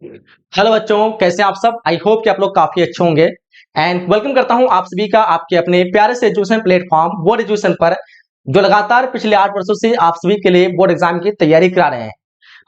Hello बच्चों, कैसे हैं आप सब। आई होप कि आप लोग काफी अच्छे होंगे एंड वेलकम करता हूं आप सभी का आपके अपने प्यारे से एजुकेशन प्लेटफॉर्म बोर्ड एजुकेशन पर, जो लगातार पिछले 8 वर्षों से आप सभी के लिए बोर्ड एग्जाम की तैयारी करा रहे हैं।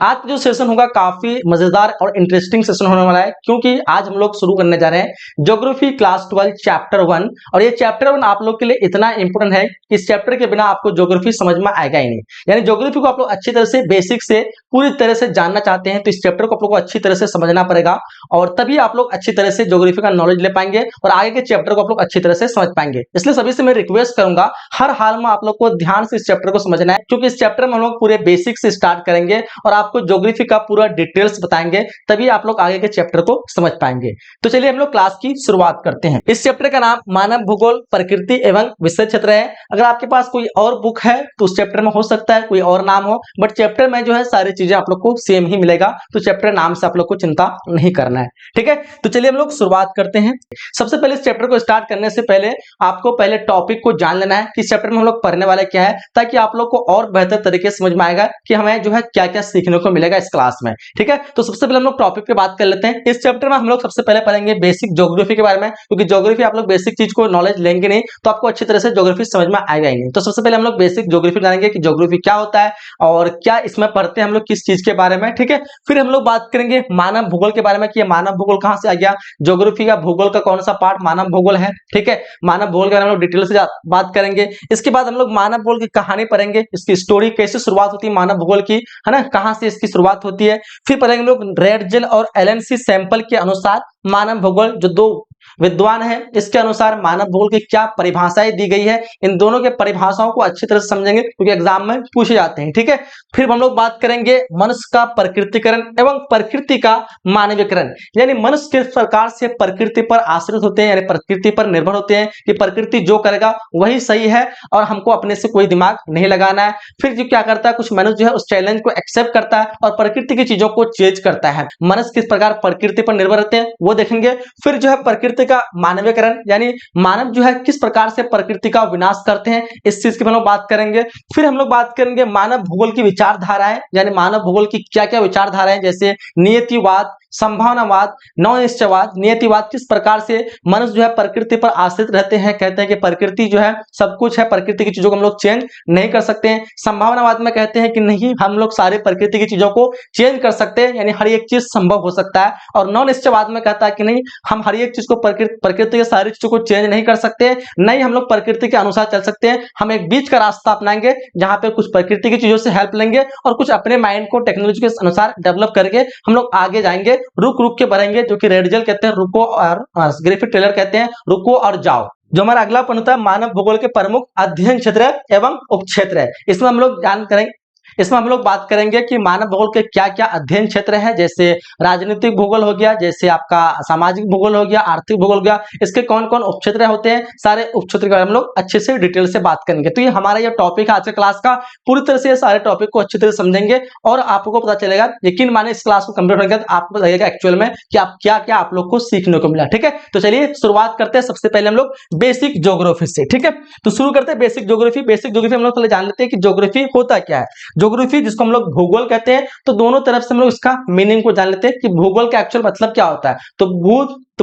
आज का जो सेशन होगा काफी मजेदार और इंटरेस्टिंग सेशन होने वाला है, क्योंकि आज हम लोग शुरू करने जा रहे हैं ज्योग्राफी क्लास 12 चैप्टर 1। और ये चैप्टर 1 आप लोग के लिए इतना इंपोर्टेंट है कि इस चैप्टर के बिना आपको ज्योग्राफी समझ में आएगा ही नहीं। यानी ज्योग्राफी को आप लोग अच्छी तरह से बेसिक से पूरी तरह से जानना चाहते हैं तो इस चैप्टर को आप लोग को अच्छी तरह से समझना पड़ेगा, और तभी आप लोग अच्छी तरह से ज्योग्राफी का नॉलेज ले पाएंगे और आगे के चैप्टर को आप लोग अच्छी तरह से समझ पाएंगे। इसलिए सभी से मैं रिक्वेस्ट करूंगा, हर हाल में आप लोग को ध्यान से इस चैप्टर को समझना है, क्योंकि इस चैप्टर में हम लोग पूरे बेसिक से स्टार्ट करेंगे और आपको ज्योग्राफी का पूरा डिटेल्स बताएंगे, तभी आप लोग आगे के चैप्टर को समझ पाएंगे। तो चलिए हम लोग क्लास की शुरुआत करते हैं। इस चैप्टर का नाम मानव भूगोल प्रकृति एवं विषय क्षेत्र है। अगर आपके पास कोई और बुक है तो उस चैप्टर में हो सकता है कोई और नाम हो, बट चैप्टर में जो है सारी चीजें आप लोग को सेम ही मिलेगा, तो चैप्टर नाम से आप लोग को चिंता नहीं करना है। ठीक है, तो चलिए हम लोग शुरुआत करते हैं। सबसे पहले इस चैप्टर को स्टार्ट करने से पहले आपको पहले टॉपिक को जान लेना है कि इस चैप्टर में हम लोग पढ़ने वाले क्या है, ताकि आप लोग को और बेहतर तरीके से समझ में आएगा कि हमें जो है क्या क्या सीखने को मिलेगा इस क्लास में। ठीक है, तो सबसे पहले हम लोग टॉपिक पे बात कर लेते हैं। इस चैप्टर में हम लोग सबसे पहले पढ़ेंगे बेसिक ज्योग्राफी के बारे में, क्योंकि ज्योग्राफी आप लोग बेसिक चीज को नॉलेज लेंगे नहीं तो आपको अच्छी तरह से ज्योग्राफी समझ में आएगा ही नहीं। तो सबसे पहले हम लोग बेसिक ज्योग्राफी जानेंगे कि ज्योग्राफी क्या होता है और क्या इसमें पढ़ते हैं हम लोग किस चीज के बारे में। ठीक है, फिर हम लोग बात करेंगे मानव भूगोल के बारे में कि मानव भूगोल कहां से आ गया, ज्योग्राफी का भूगोल का कौन सा पार्ट मानव भूगोल है। ठीक है, मानव भूगोल के बारे में हम लोग डिटेल से बात करेंगे। इसके बाद हम लोग मानव भूगोल की कहानी पढ़ेंगे, इसकी स्टोरी कैसे शुरुआत होती है मानव भूगोल की, है ना, कहां से इसकी शुरुआत होती है। फिर पढ़ेंगे लोग रेड जेल और एलएनसी सैंपल के अनुसार मानव भूगोल, जो दो विद्वान है इसके अनुसार मानव भूगोल की क्या परिभाषाएं दी गई है। इन दोनों के परिभाषाओं को अच्छी तरह से समझेंगे, क्योंकि एग्जाम में पूछे जाते हैं। ठीक है, फिर हम लोग बात करेंगे मनुष्य का प्रकृतिकरण एवं प्रकृति का मानवीकरण, यानी मनुष्य किस प्रकार से प्रकृति पर आश्रित होते हैं, यानी प्रकृति पर निर्भर होते हैं कि प्रकृति जो करेगा वही सही है और हमको अपने से कोई दिमाग नहीं लगाना है। फिर जो क्या करता है, कुछ मनुष्य जो है उस चैलेंज को एक्सेप्ट करता है और प्रकृति की चीजों को चेंज करता है। मनुष्य किस प्रकार प्रकृति पर निर्भर रहते हैं वो देखेंगे। फिर जो है प्रकृति का मानवीकरण, यानी मानव जो है किस प्रकार से प्रकृति का विनाश करते हैं, इस चीज की हम लोग बात करेंगे। फिर हम लोग बात करेंगे मानव भूगोल की विचारधाराएं, यानी मानव भूगोल की क्या क्या विचारधाराएं, जैसे नियतिवाद, संभावनावाद, नवनिश्चयवाद। नियतिवाद किस प्रकार से मनुष्य जो है प्रकृति पर आश्रित रहते हैं, कहते हैं कि प्रकृति जो है सब कुछ है, प्रकृति की चीजों को हम लोग चेंज नहीं कर सकते हैं। संभावनावाद में कहते हैं कि नहीं, हम लोग सारे प्रकृति की चीजों को चेंज कर सकते हैं, यानी हर एक चीज संभव हो सकता है। और नवनिश्चयवाद में कहता है कि नहीं, हम हर एक चीज को प्रकृति के सारी चीजों को चेंज नहीं कर सकते, नहीं हम लोग प्रकृति के अनुसार चल सकते हैं। हम एक बीच का रास्ता अपनाएंगे, जहां पे कुछ प्रकृति की चीजों से हेल्प लेंगे और कुछ अपने माइंड को टेक्नोलॉजी के अनुसार डेवलप करके हम लोग आगे जाएंगे, रुक रुक के बढ़ेंगे, जो कि रेड जेल कहते हैं रुको, और ग्रिफिथ टेलर कहते हैं रुको और जाओ। जो हमारा अगला पॉइंट होता है मानव भूगोल के प्रमुख अध्ययन क्षेत्र एवं उपक्षेत्र है। इसमें हम लोग इसमें हम लोग बात करेंगे कि मानव भूगोल के क्या क्या अध्ययन क्षेत्र है, जैसे राजनीतिक भूगोल हो गया, जैसे आपका सामाजिक भूगोल हो गया, आर्थिक भूगोल हो गया, इसके कौन कौन उपक्षेत्र होते हैं, सारे उपक्षेत्र के बारे में हम लोग अच्छे से डिटेल से बात करेंगे। तो ये हमारा ये टॉपिक है आज के क्लास का, पूरी तरह से सारे टॉपिक को अच्छी तरह से समझेंगे और आपको पता चलेगा, यकीन माने इस क्लास को कंप्लीट होने के बाद आपको लगेगा एक्चुअल में कि आप क्या क्या आप लोग को सीखने को मिला। ठीक है, तो चलिए शुरुआत करते हैं। सबसे पहले हम लोग बेसिक ज्योग्राफी से। ठीक है, तो शुरू करते हैं बेसिक ज्योग्राफी। बेसिक ज्योग्राफी हम लोग पहले जान लेते हैं कि ज्योग्राफी होता क्या है। ज्योग्राफी जिसको हम लोग भूगोल कहते हैं, तो दोनों तरफ से हम लोग इसका मीनिंग को जान लेते हैं कि भूगोल का एक्चुअल मतलब क्या होता है। तो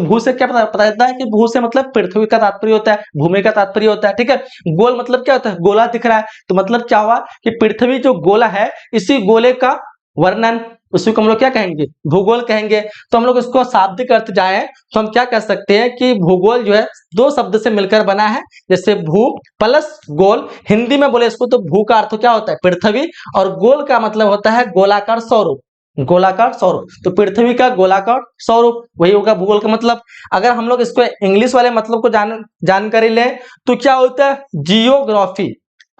भू से क्या पता चलता है कि भू से मतलब पृथ्वी का तात्पर्य होता है, भूमि का तात्पर्य होता है। ठीक है, गोल मतलब क्या होता है, गोला दिख रहा है, तो मतलब क्या हुआ कि पृथ्वी जो गोला है, इसी गोले का वर्णन, उसी को हम लोग क्या कहेंगे, भूगोल कहेंगे। तो हम लोग इसको शाब्दिक अर्थ जाए तो हम क्या कह सकते हैं कि भूगोल जो है दो शब्द से मिलकर बना है, जैसे भू प्लस गोल। हिंदी में बोले इसको तो भू का अर्थ क्या होता है, पृथ्वी, और गोल का मतलब होता है गोलाकार स्वरूप, गोलाकार स्वरूप। तो पृथ्वी का गोलाकार स्वरूप वही होगा भूगोल का मतलब। अगर हम लोग इसको इंग्लिश वाले मतलब को जानकारी लें तो क्या होता है, जियोग्राफी,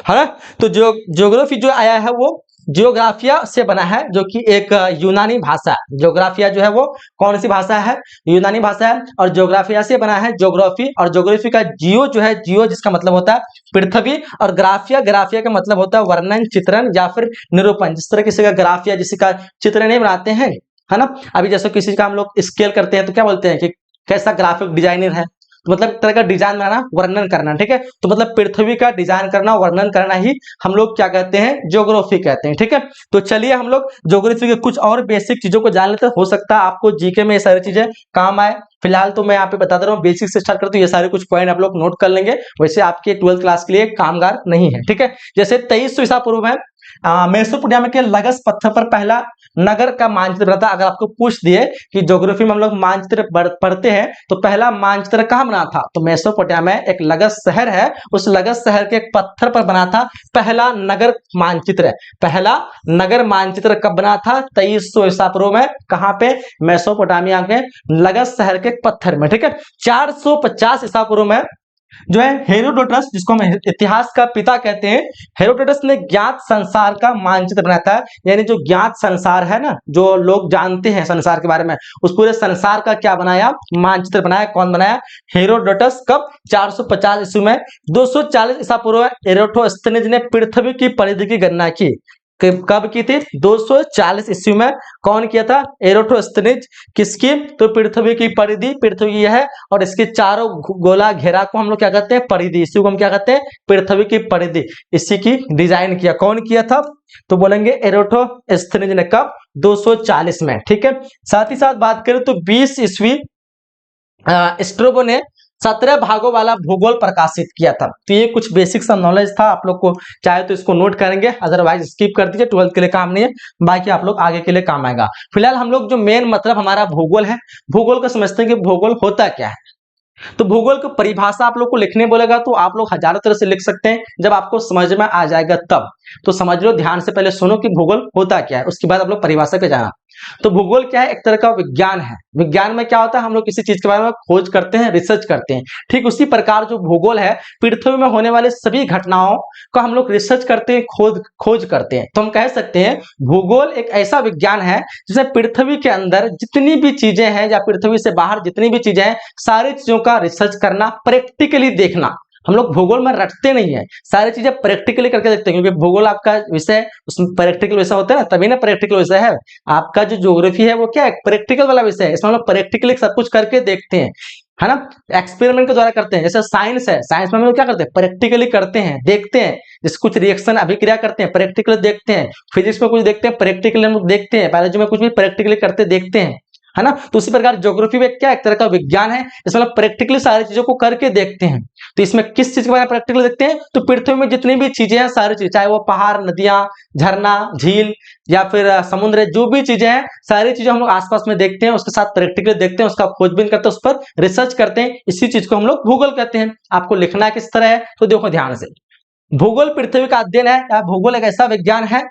है ना। तो ज्योग्राफी जो आया है वो जियोग्राफिया से बना है, जो कि एक यूनानी भाषा है। ज्योग्राफिया जो है वो कौन सी भाषा है, यूनानी भाषा है, और ज्योग्राफिया से बना है ज्योग्राफी। और ज्योग्राफी का जियो जो है, जियो जिसका मतलब होता है पृथ्वी, और ग्राफिया, ग्राफिया का मतलब होता है वर्णन, चित्रण या फिर निरूपण। जिस तरह किसी का ग्राफिया, जिसी का चित्र नहीं बनाते हैं, है ना। अभी जैसे किसी का हम लोग स्केल करते हैं तो क्या बोलते हैं कि कैसा ग्राफिक डिजाइनर है, तो मतलब एक तरह का डिजाइन बनाना, वर्णन करना, ठीक है। तो मतलब पृथ्वी का डिजाइन करना, वर्णन करना ही हम लोग क्या कहते हैं, ज्योग्राफी कहते हैं, ठीक है। तो चलिए हम लोग ज्योग्राफी के कुछ और बेसिक चीजों को जान लेते हैं, हो सकता है आपको जीके में ये सारी चीजें काम आए। फिलहाल तो मैं यहाँ पे बता दे रहा हूँ, बेसिक से स्टार्ट करते, ये सारे कुछ पॉइंट आप लोग नोट कर लेंगे, वैसे आपके 12th क्लास के लिए कामगार नहीं है, ठीक है। जैसे 2300 ईसा पूर्व में मेसोपोटामिया के लगस पत्थर पर पहला नगर का मानचित्र बना था। अगर आपको पूछ दिए कि ज्योग्राफी में हम लोग मानचित्र पढ़ते हैं तो पहला मानचित्र कहाँ बना था, तो मेसोपोटामिया में एक लगस शहर है, उस लगस शहर के एक पत्थर पर बना था पहला नगर मानचित्र। पहला नगर मानचित्र कब बना था, 2300 ईसा पूर्व में। कहाँ पे, मेसोपोटामिया के लगस शहर के पत्थर में, ठीक है। 450 ईसा पूर्व में जो है हेरोडोटस, जिसको हम इतिहास का पिता कहते हैं, हेरोडोटस ने ज्ञात संसार का मानचित्र बनाया था। यानी जो ज्ञात संसार है ना, जो लोग जानते हैं संसार के बारे में, उस पूरे संसार का क्या बनाया, मानचित्र बनाया। कौन बनाया, हेरोडोटस। कब, 450 ईस्वी में। 240 ईसा पूर्व में एरोटोस्थेनेज ने पृथ्वी की परिधि की गणना की। कब की थी, 240 ईस्वी में। कौन किया था, एरोटोस्थेनेज। किसकी, तो पृथ्वी की परिधि, पृथ्वी यह है और इसके चारों गोला घेरा को हम लोग क्या कहते हैं, परिधि। इसी को हम क्या कहते हैं, पृथ्वी की परिधि। इसी की डिजाइन किया, कौन किया था, तो बोलेंगे एरोटोस्थेनेज ने। कब, 240 में, ठीक है। साथ ही साथ बात करें तो 20 ईस्वी स्ट्रोबो ने 17 भागों वाला भूगोल प्रकाशित किया था। तो ये कुछ बेसिक सा नॉलेज था, आप लोग को चाहे तो इसको नोट करेंगे, अदरवाइज स्किप कर दीजिए, 12th के लिए काम नहीं है, बाकी आप लोग आगे के लिए काम आएगा। फिलहाल हम लोग जो मेन मतलब हमारा भूगोल है, भूगोल को समझते हैं कि भूगोल होता क्या है। तो भूगोल की परिभाषा आप लोग को लिखने बोलेगा तो आप लोग हजारों तरह से लिख सकते हैं, जब आपको समझ में आ जाएगा तब। तो समझ लो, ध्यान से पहले सुनो कि भूगोल होता क्या है, उसके बाद आप लोग परिभाषा पे जाना। तो भूगोल क्या है, एक तरह का विज्ञान है। विज्ञान में क्या होता है, हम लोग किसी चीज के बारे में खोज करते हैं, रिसर्च करते हैं। ठीक उसी प्रकार जो भूगोल है, पृथ्वी में होने वाले सभी घटनाओं को हम लोग रिसर्च करते हैं, खोज करते हैं। तो हम कह सकते हैं भूगोल एक ऐसा विज्ञान है जिसमें पृथ्वी के अंदर जितनी भी चीजें हैं या पृथ्वी से बाहर जितनी भी चीजें हैं, सारी चीजों का रिसर्च करना, प्रैक्टिकली देखना। हम लोग भूगोल में रटते नहीं है, सारी चीजें प्रैक्टिकली करके देखते हैं, क्योंकि भूगोल आपका विषय उसमें प्रैक्टिकल विषय होता है ना, तभी ना प्रैक्टिकल विषय है। आपका जो ज्योग्राफी है वो क्या है, प्रैक्टिकल वाला विषय है। इसमें हम लोग प्रैक्टिकली सब कुछ करके देखते हैं, है ना, एक्सपेरिमेंट के द्वारा करते हैं। जैसे साइंस है, साइंस में हम लोग क्या करते हैं, प्रैक्टिकली करते हैं, देखते हैं। जैसे कुछ रिएक्शन अभिक्रिया करते हैं, प्रैक्टिकली देखते हैं। फिजिक्स में कुछ देखते हैं, प्रैक्टिकली हम लोग देखते हैं। बायोलॉजी में कुछ भी प्रैक्टिकली करते देखते हैं, है ना। तो उसी प्रकार ज्योग्राफी में क्या एक तरह का विज्ञान है, इसमें हम प्रैक्टिकली सारी चीजों को करके देखते हैं। तो इसमें किस चीज के बारे में प्रैक्टिकली देखते हैं, तो पृथ्वी में जितनी भी चीजें हैं, सारी चीज, चाहे वो पहाड़, नदियां, झरना, झील या फिर समुद्र, जो भी चीजें हैं, सारी चीजें हम लोग आसपास में देखते हैं, उसके साथ प्रैक्टिकली देखते हैं, उसका खोजबीन करते हैं, उस पर रिसर्च करते हैं। इसी चीज को हम लोग भूगोल कहते हैं। आपको लिखना किस तरह है, तो देखो ध्यान से। भूगोल पृथ्वी का अध्ययन है, या भूगोल एक ऐसा विज्ञान है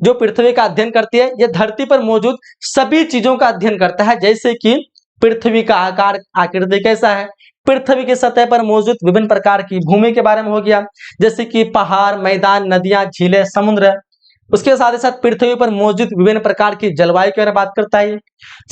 जो पृथ्वी का अध्ययन करती है। यह धरती पर मौजूद सभी चीजों का अध्ययन करता है, जैसे कि पृथ्वी का आकार, आकृति कैसा है, पृथ्वी की सतह पर मौजूद विभिन्न प्रकार की भूमि के बारे में हो गया, जैसे कि पहाड़, मैदान, नदियां, झीलें, समुद्र। उसके साथ ही साथ पृथ्वी पर मौजूद विभिन्न प्रकार की जलवायु के बारे में बात करता है।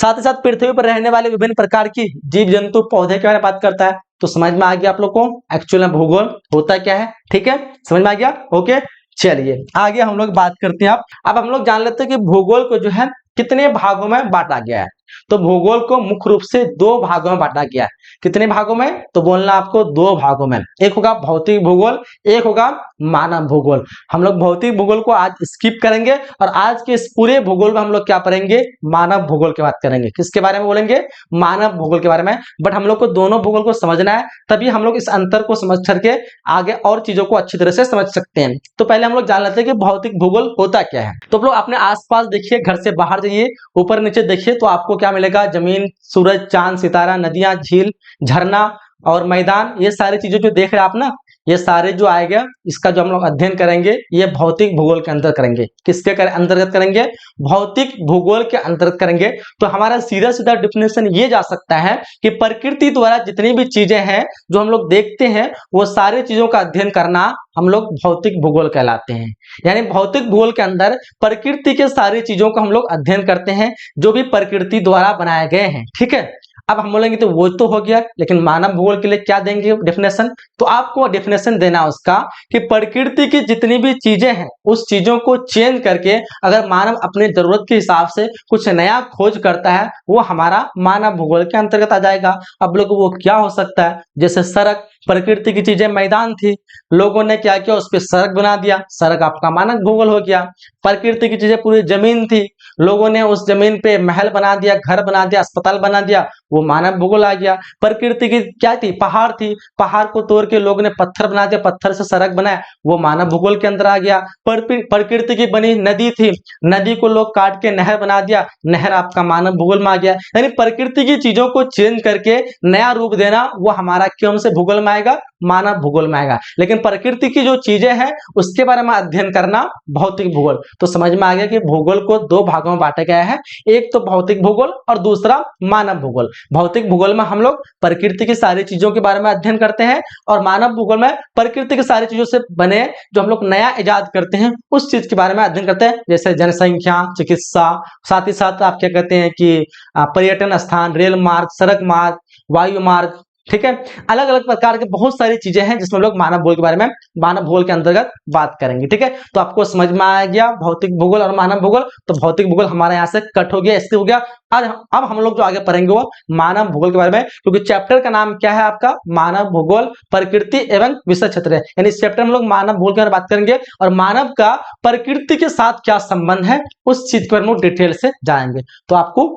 साथ ही साथ पृथ्वी पर रहने वाले विभिन्न प्रकार की जीव जंतु, पौधे के बारे में बात करता है। तो समझ में आ गया आप लोग को एक्चुअल में भूगोल होता क्या है, ठीक है, समझ में आ गया, ओके। चलिए आगे हम लोग बात करते हैं। अब हम लोग जान लेते हैं कि भूगोल को जो है कितने भागों में बांटा गया है। तो भूगोल को मुख्य रूप से 2 भागों में बांटा गया है। कितने भागों में, तो बोलना आपको 2 भागों में। एक होगा भौतिक भूगोल, एक होगा मानव भूगोल। हम लोग भौतिक भूगोल को आज स्किप करेंगे और आज के इस पूरे भूगोल में हम लोग क्या पढ़ेंगे, मानव भूगोल की बात करेंगे। किसके बारे में बोलेंगे, मानव भूगोल के बारे में। बट हम लोग को दोनों भूगोल को समझना है, तभी हम लोग इस अंतर को समझ करके आगे और चीजों को अच्छी तरह से समझ सकते हैं। तो पहले हम लोग जान लेते हैं कि भौतिक भूगोल होता क्या है। तो आप लोग अपने आसपास देखिए, घर से बाहर जाइए, ऊपर नीचे देखिए, तो आपको क्या मिलेगा, जमीन, सूरज, चांद, सितारा, नदियां, झील, झरना और मैदान, ये सारी चीजें जो देख रहे हैं आप ना, ये सारे जो आएगा, इसका जो हम लोग अध्ययन करेंगे, ये भौतिक भूगोल के अंतर्गत करेंगे। किसके अंतर्गत करेंगे, भौतिक भूगोल के अंतर्गत करेंगे। तो हमारा सीधा सीधा डिफिनेशन ये जा सकता है कि प्रकृति द्वारा जितनी भी चीजें हैं जो हम लोग देखते हैं, वो सारी चीजों का अध्ययन करना हम लोग भौतिक भूगोल कहलाते हैं। यानी भौतिक भूगोल के अंदर प्रकृति के सारी चीजों को हम लोग अध्ययन करते हैं, जो भी प्रकृति द्वारा बनाए गए हैं, ठीक है। अब हम बोलेंगे तो वो तो हो गया, लेकिन मानव भूगोल के लिए क्या देंगे डेफिनेशन? तो आपको डेफिनेशन देना उसका कि प्रकृति की जितनी भी चीजें हैं उस चीजों को चेंज करके अगर मानव अपने जरूरत के हिसाब से कुछ नया खोज करता है वो हमारा मानव भूगोल के अंतर्गत आ जाएगा। अब लोग वो क्या हो सकता है? जैसे सड़क, प्रकृति की चीजें मैदान थी, लोगों ने क्या किया, उस पर सड़क बना दिया, सड़क आपका मानव भूगोल हो गया। प्रकृति की चीजें पूरी जमीन थी, लोगों ने उस जमीन पे महल बना दिया, घर बना दिया, अस्पताल बना दिया, वो मानव भूगोल आ गया। प्रकृति की क्या थी? पहाड़ थी, पहाड़ को तोड़ के लोगों ने पत्थर बना दिया, पत्थर से सड़क बनाया, वो मानव भूगोल के अंदर आ गया। प्रकृति की बनी नदी थी, नदी को लोग काट के नहर बना दिया, नहर आपका मानव भूगोल में आ गया। यानी प्रकृति की चीजों को चेंज करके नया रूप देना वो हमारा कौन से भूगोल में आएगा? मानव भूगोल में आएगा। लेकिन प्रकृति की जो चीजें हैं उसके बारे में अध्ययन करना भौतिक भूगोल। तो समझ में आ गया कि भूगोल को दो भागों में बांटा गया है, एक तो भौतिक भूगोल और दूसरा मानव भूगोल। भौतिक भूगोल में हम लोग प्रकृति की सारी चीजों के बारे में अध्ययन करते हैं और मानव भूगोल में प्रकृति की सारी चीजों से बने जो हम लोग नया इजाद करते हैं उस चीज के बारे में अध्ययन करते हैं, जैसे जनसंख्या, चिकित्सा, साथ ही साथ आप क्या कहते हैं कि पर्यटन स्थान, रेल मार्ग, सड़क मार्ग, वायु मार्ग, ठीक है। अलग अलग प्रकार के बहुत सारी चीजें हैं जिसमें हम लोग मानव भूगोल के बारे में मानव भूगोल के अंतर्गत बात करेंगे, ठीक है। तो आपको समझ में आ गया भौतिक भूगोल और मानव भूगोल। तो भौतिक भूगोल हमारे यहाँ से कट हो गया, इससे हो गया। अब हम लोग जो आगे पढ़ेंगे वो मानव भूगोल के बारे में, क्योंकि चैप्टर का नाम क्या है आपका? मानव भूगोल प्रकृति एवं विषय क्षेत्र है। यानी इस चैप्टर में लोग मानव भूगोल के बारे में बात करेंगे और मानव का प्रकृति के साथ क्या संबंध है उस चीज के बारे में डिटेल से जानेंगे। तो आपको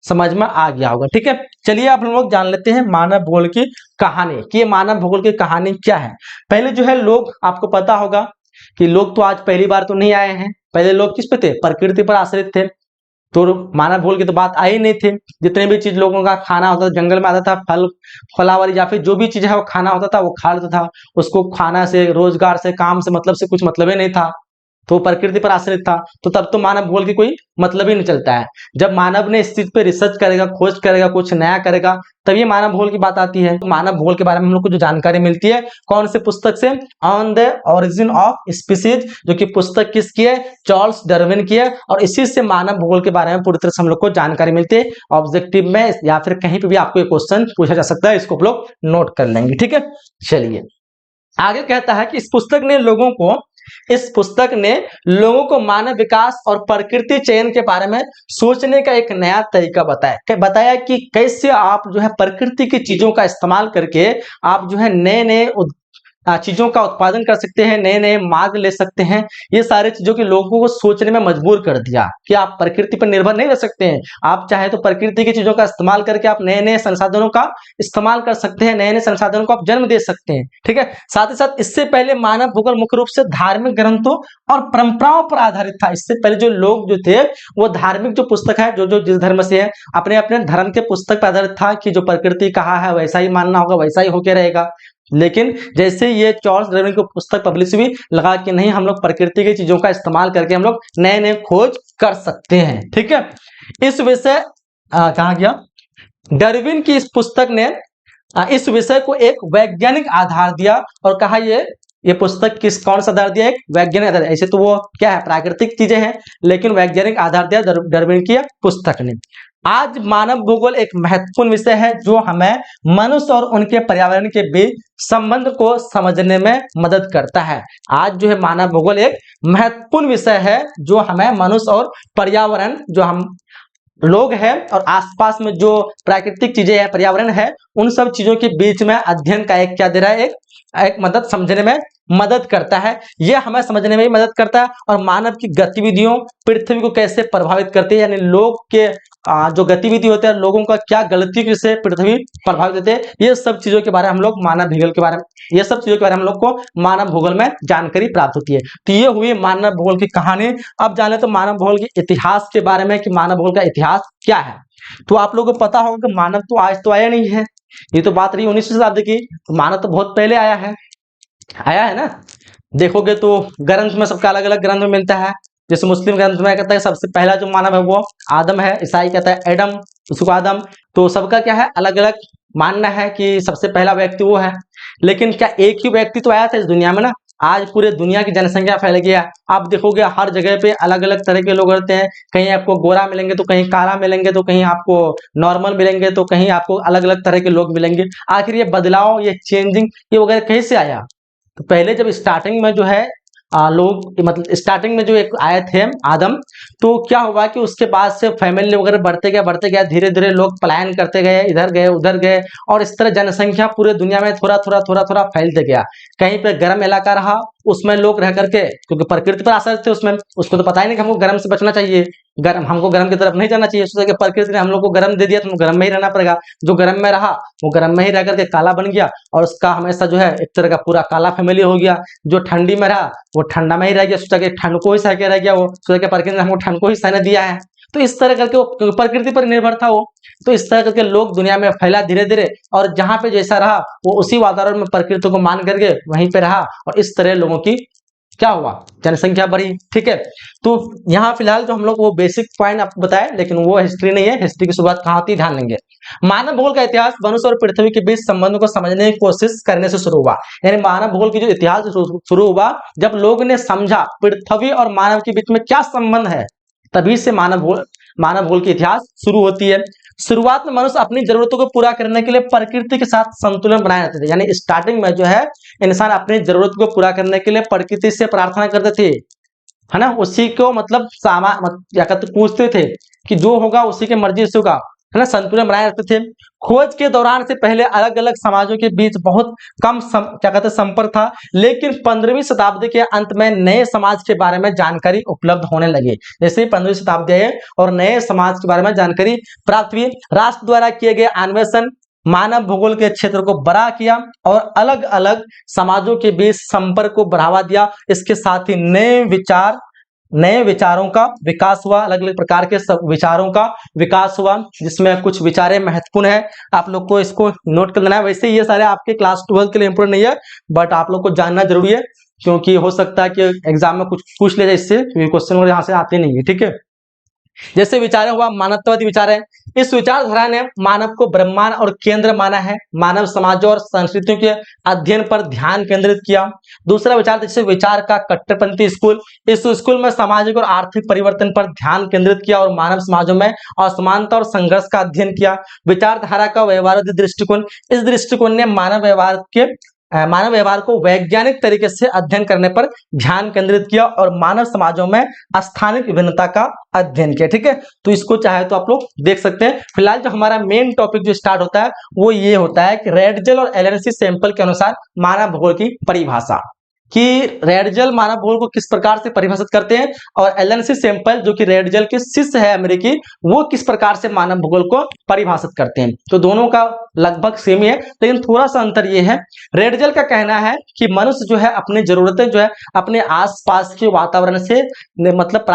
समझ में आ गया होगा, ठीक है। चलिए आप लोग जान लेते हैं मानव भूगोल की कहानी, कि ये मानव भूगोल की कहानी क्या है। पहले जो है लोग, आपको पता होगा कि लोग तो आज पहली बार तो नहीं आए हैं, पहले लोग किस पे थे? प्रकृति पर आश्रित थे। तो मानव भूगोल की तो बात आई नहीं थी। जितने भी चीज लोगों का खाना होता था, जंगल में आता था, फल फलावरी या फिर जो भी चीज है वो खाना होता था, वो खा लेता था। उसको खाना से, रोजगार से, काम से मतलब से कुछ मतलब ही नहीं था, तो प्रकृति पर आश्रित था। तो तब तो मानव भूगोल की कोई मतलब ही नहीं चलता है। जब मानव ने इस चीज पे रिसर्च करेगा, खोज करेगा, कुछ नया करेगा, तब ये मानव भूगोल की बात आती है। तो मानव भूगोल के बारे में हम लोग को जो जानकारी मिलती है कौन से पुस्तक से? On the origin of species, जो कि पुस्तक किसकी है? चार्ल्स डार्विन की है। और इसी से मानव भूगोल के बारे में पूरी तरह से हम लोग को जानकारी मिलती है। ऑब्जेक्टिव में या फिर कहीं पे भी आपको ये क्वेश्चन पूछा जा सकता है, इसको आप लोग नोट कर लेंगे, ठीक है। चलिए आगे कहता है कि इस पुस्तक ने लोगों को मानव विकास और प्रकृति चयन के बारे में सोचने का एक नया तरीका बताया कि कैसे आप जो है प्रकृति की चीजों का इस्तेमाल करके आप जो है नए नए चीजों का उत्पादन कर सकते हैं, नए नए मार्ग ले सकते हैं। ये सारे चीजों के लोगों को सोचने में मजबूर कर दिया कि आप प्रकृति पर निर्भर नहीं रह सकते हैं। आप चाहे तो प्रकृति की चीजों का इस्तेमाल करके आप नए नए संसाधनों का इस्तेमाल कर सकते हैं, नए नए संसाधनों को आप जन्म दे सकते हैं, ठीक है। साथ ही साथ इससे पहले मानव भूगोल मुख्य रूप से धार्मिक ग्रंथों और परंपराओं पर आधारित था। इससे पहले जो लोग जो थे वो धार्मिक जो पुस्तक है, जो जिस धर्म से है, अपने अपने धर्म के पुस्तक पर आधारित था कि जो प्रकृति कहा है वैसा ही मानना होगा, वैसा ही होके रहेगा। लेकिन जैसे ये चार्ल्स डार्विन की पुस्तक पब्लिश हुई, लगा कि नहीं, हम लोग प्रकृति की चीजों का इस्तेमाल करके हम लोग नए नए खोज कर सकते हैं, ठीक है। इस विषय कहा गया, डार्विन की इस पुस्तक ने इस विषय को एक वैज्ञानिक आधार दिया और कहा ये पुस्तक कौन सा आधार दिया? एक वैज्ञानिक आधार। ऐसे तो वो क्या है, प्राकृतिक चीजें हैं, लेकिन वैज्ञानिक आधार दिया डार्विन की पुस्तक ने। आज मानव भूगोल एक महत्वपूर्ण विषय है जो हमें मनुष्य और उनके पर्यावरण के बीच संबंध को समझने में मदद करता है। आज जो है मानव भूगोल एक महत्वपूर्ण विषय है जो हमें मनुष्य और पर्यावरण, जो हम लोग हैं और आसपास में जो प्राकृतिक चीजें हैं, पर्यावरण है, उन सब चीजों के बीच में अध्ययन का एक क्या दे रहा है, एक मदद समझने में मदद करता है। यह हमें समझने में भी मदद करता है और मानव की गतिविधियों पृथ्वी को कैसे प्रभावित करती है, यानी लोग के जो गतिविधि होते हैं, लोगों का क्या गलती से पृथ्वी प्रभावित होते हैं, ये सब चीजों के बारे में हम लोग मानव भूगोल के बारे में, ये सब चीजों के बारे में हम लोग को मानव भूगोल में जानकारी प्राप्त होती है। तो ये हुई मानव भूगोल की कहानी। अब जाने तो मानव भूगोल के इतिहास के बारे में कि मानव भूगोल का इतिहास क्या है। तो आप लोगों को पता होगा कि मानव तो आज तो आया नहीं है, ये तो बात रही 19वीं शताब्दी की। तो मानव तो बहुत पहले आया है ना। देखोगे तो ग्रंथ में सबका अलग अलग ग्रंथ में मिलता है। जैसे मुस्लिम ग्रंथ में कहता है सबसे पहला जो मानव है वो आदम है, ईसाई कहता है एडम, उसको आदम। तो सबका क्या है, अलग अलग मानना है कि सबसे पहला व्यक्ति वो है। लेकिन क्या एक ही व्यक्ति तो आया था इस दुनिया में ना, आज पूरे दुनिया की जनसंख्या फैल गया। आप देखोगे हर जगह पे अलग अलग तरह के लोग रहते हैं, कहीं आपको गोरा मिलेंगे तो कहीं काला मिलेंगे तो कहीं आपको नॉर्मल मिलेंगे तो कहीं आपको अलग अलग तरह के लोग मिलेंगे। आखिर ये बदलाव, ये चेंजिंग, ये वगैरह कैसे आया? तो पहले जब स्टार्टिंग में जो है लोग, मतलब स्टार्टिंग में जो एक आए थे आदम, तो क्या हुआ कि उसके बाद से फैमिली वगैरह बढ़ते गया, धीरे धीरे लोग पलायन करते गए, इधर गए उधर गए, और इस तरह जनसंख्या पूरे दुनिया में थोड़ा फैलते गया। कहीं पे गर्म इलाका रहा, उसमें लोग रह करके, क्योंकि प्रकृति पर आश्रित थे उसमें, उसको तो पता ही नहीं कि हमको गर्म से बचना चाहिए, गर्म, हमको गर्म की तरफ नहीं जाना चाहिए। सोचा कि प्रकृति ने हम लोग को गर्म दे दिया तो गर्म में ही रहना पड़ेगा। जो गर्म में रहा वो गर्म में ही रह करके काला बन गया, और उसका हमेशा जो है एक तरह का पूरा काला फैमिली हो गया। जो ठंडी में रहा वो ठंडा में ही रह गया, सोचा कि ठंड को ही सह के रह गया, वो सोचा कि प्रकृति ने हमको ठंड को ही सहने दिया है। तो इस तरह करके वो प्रकृति पर निर्भर था वो। तो इस तरह करके लोग दुनिया में फैला धीरे धीरे, और जहां पे जैसा रहा वो उसी वातावरण में प्रकृति को मान करके वहीं पे रहा, और इस तरह लोगों की क्या हुआ, जनसंख्या बढ़ी। ठीक है, तो यहाँ फिलहाल जो हम लोग वो बेसिक पॉइंट आपको बताए, लेकिन वो हिस्ट्री नहीं है। हिस्ट्री की शुरुआत कहाँ होती है, ध्यान देंगे। मानव भूगोल का इतिहास मनुष्य और पृथ्वी के बीच संबंधों को समझने की कोशिश करने से शुरू हुआ। यानी मानव भूगोल की जो इतिहास शुरू हुआ जब लोगों ने समझा पृथ्वी और मानव के बीच में क्या संबंध है, तभी से मानव भूगोल की इतिहास शुरू होती है। शुरुआत में मनुष्य अपनी जरूरतों को पूरा करने के लिए प्रकृति के साथ संतुलन बनाए रखते थे। यानी स्टार्टिंग में जो है इंसान अपनी जरूरत को पूरा करने के लिए प्रकृति से प्रार्थना करते थे, है ना, उसी को मतलब क्या कहते पूछते थे कि जो होगा उसी के मर्जी से होगा, है ना, संतुलन बनाए रखते थे। खोज के दौरान से पहले अलग अलग समाजों के बीच बहुत कम क्या कहते संपर्क था, लेकिन 15वीं शताब्दी के अंत में नए समाज के बारे में जानकारी उपलब्ध होने लगी। जैसे 15वीं शताब्दी आई और नए समाज के बारे में जानकारी प्राप्त हुई, राष्ट्र द्वारा किए गए अन्वेषण मानव भूगोल के क्षेत्र को बड़ा किया और अलग अलग समाजों के बीच संपर्क को बढ़ावा दिया। इसके साथ ही नए विचारों का विकास हुआ, अलग अलग प्रकार के सब विचारों का विकास हुआ, जिसमें कुछ विचारें महत्वपूर्ण है, आप लोग को इसको नोट कर लेना है। वैसे ये सारे आपके क्लास 12 के लिए इंपोर्टेंट नहीं है, बट आप लोग को जानना जरूरी है, क्योंकि हो सकता है कि एग्जाम में कुछ पूछ ले जाए इससे, क्वेश्चन वगैरह यहाँ से आते नहीं है। ठीक है, जैसे विचार हुआ मानवतावादी विचार है। इस विचारधारा ने मानव को ब्रह्मांड और केंद्र माना है, मानव समाजों और संस्कृतियों के अध्ययन पर ध्यान केंद्रित किया। दूसरा विचार जैसे विचार का कट्टरपंथी स्कूल, इस स्कूल में सामाजिक और आर्थिक परिवर्तन पर ध्यान केंद्रित किया और मानव समाजों में असमानता और संघर्ष का अध्ययन किया। विचारधारा का व्यवहारवादी दृष्टिकोण, इस दृष्टिकोण ने मानव व्यवहार को वैज्ञानिक तरीके से अध्ययन करने पर ध्यान केंद्रित किया और मानव समाजों में स्थानिक विभिन्नता का अध्ययन किया। ठीक है, तो इसको चाहे तो आप लोग देख सकते हैं। फिलहाल जो हमारा मेन टॉपिक जो स्टार्ट होता है वो ये होता है कि रेडजेल और एलएनसी सैंपल के अनुसार मानव भूगोल की परिभाषा, कि रेडजेल मानव भूगोल को किस प्रकार से परिभाषित करते हैं और एलएनसी सैंपल जो कि रेडजेल के शिष्य है अमेरिकी, वो किस प्रकार से मानव भूगोल को परिभाषित करते हैं। तो दोनों का लगभग सेम ही है, लेकिन थोड़ा सा अंतर ये है, रेडजेल का कहना है कि मनुष्य जो है अपनी जरूरतें जो है अपने आसपास के वातावरण से मतलब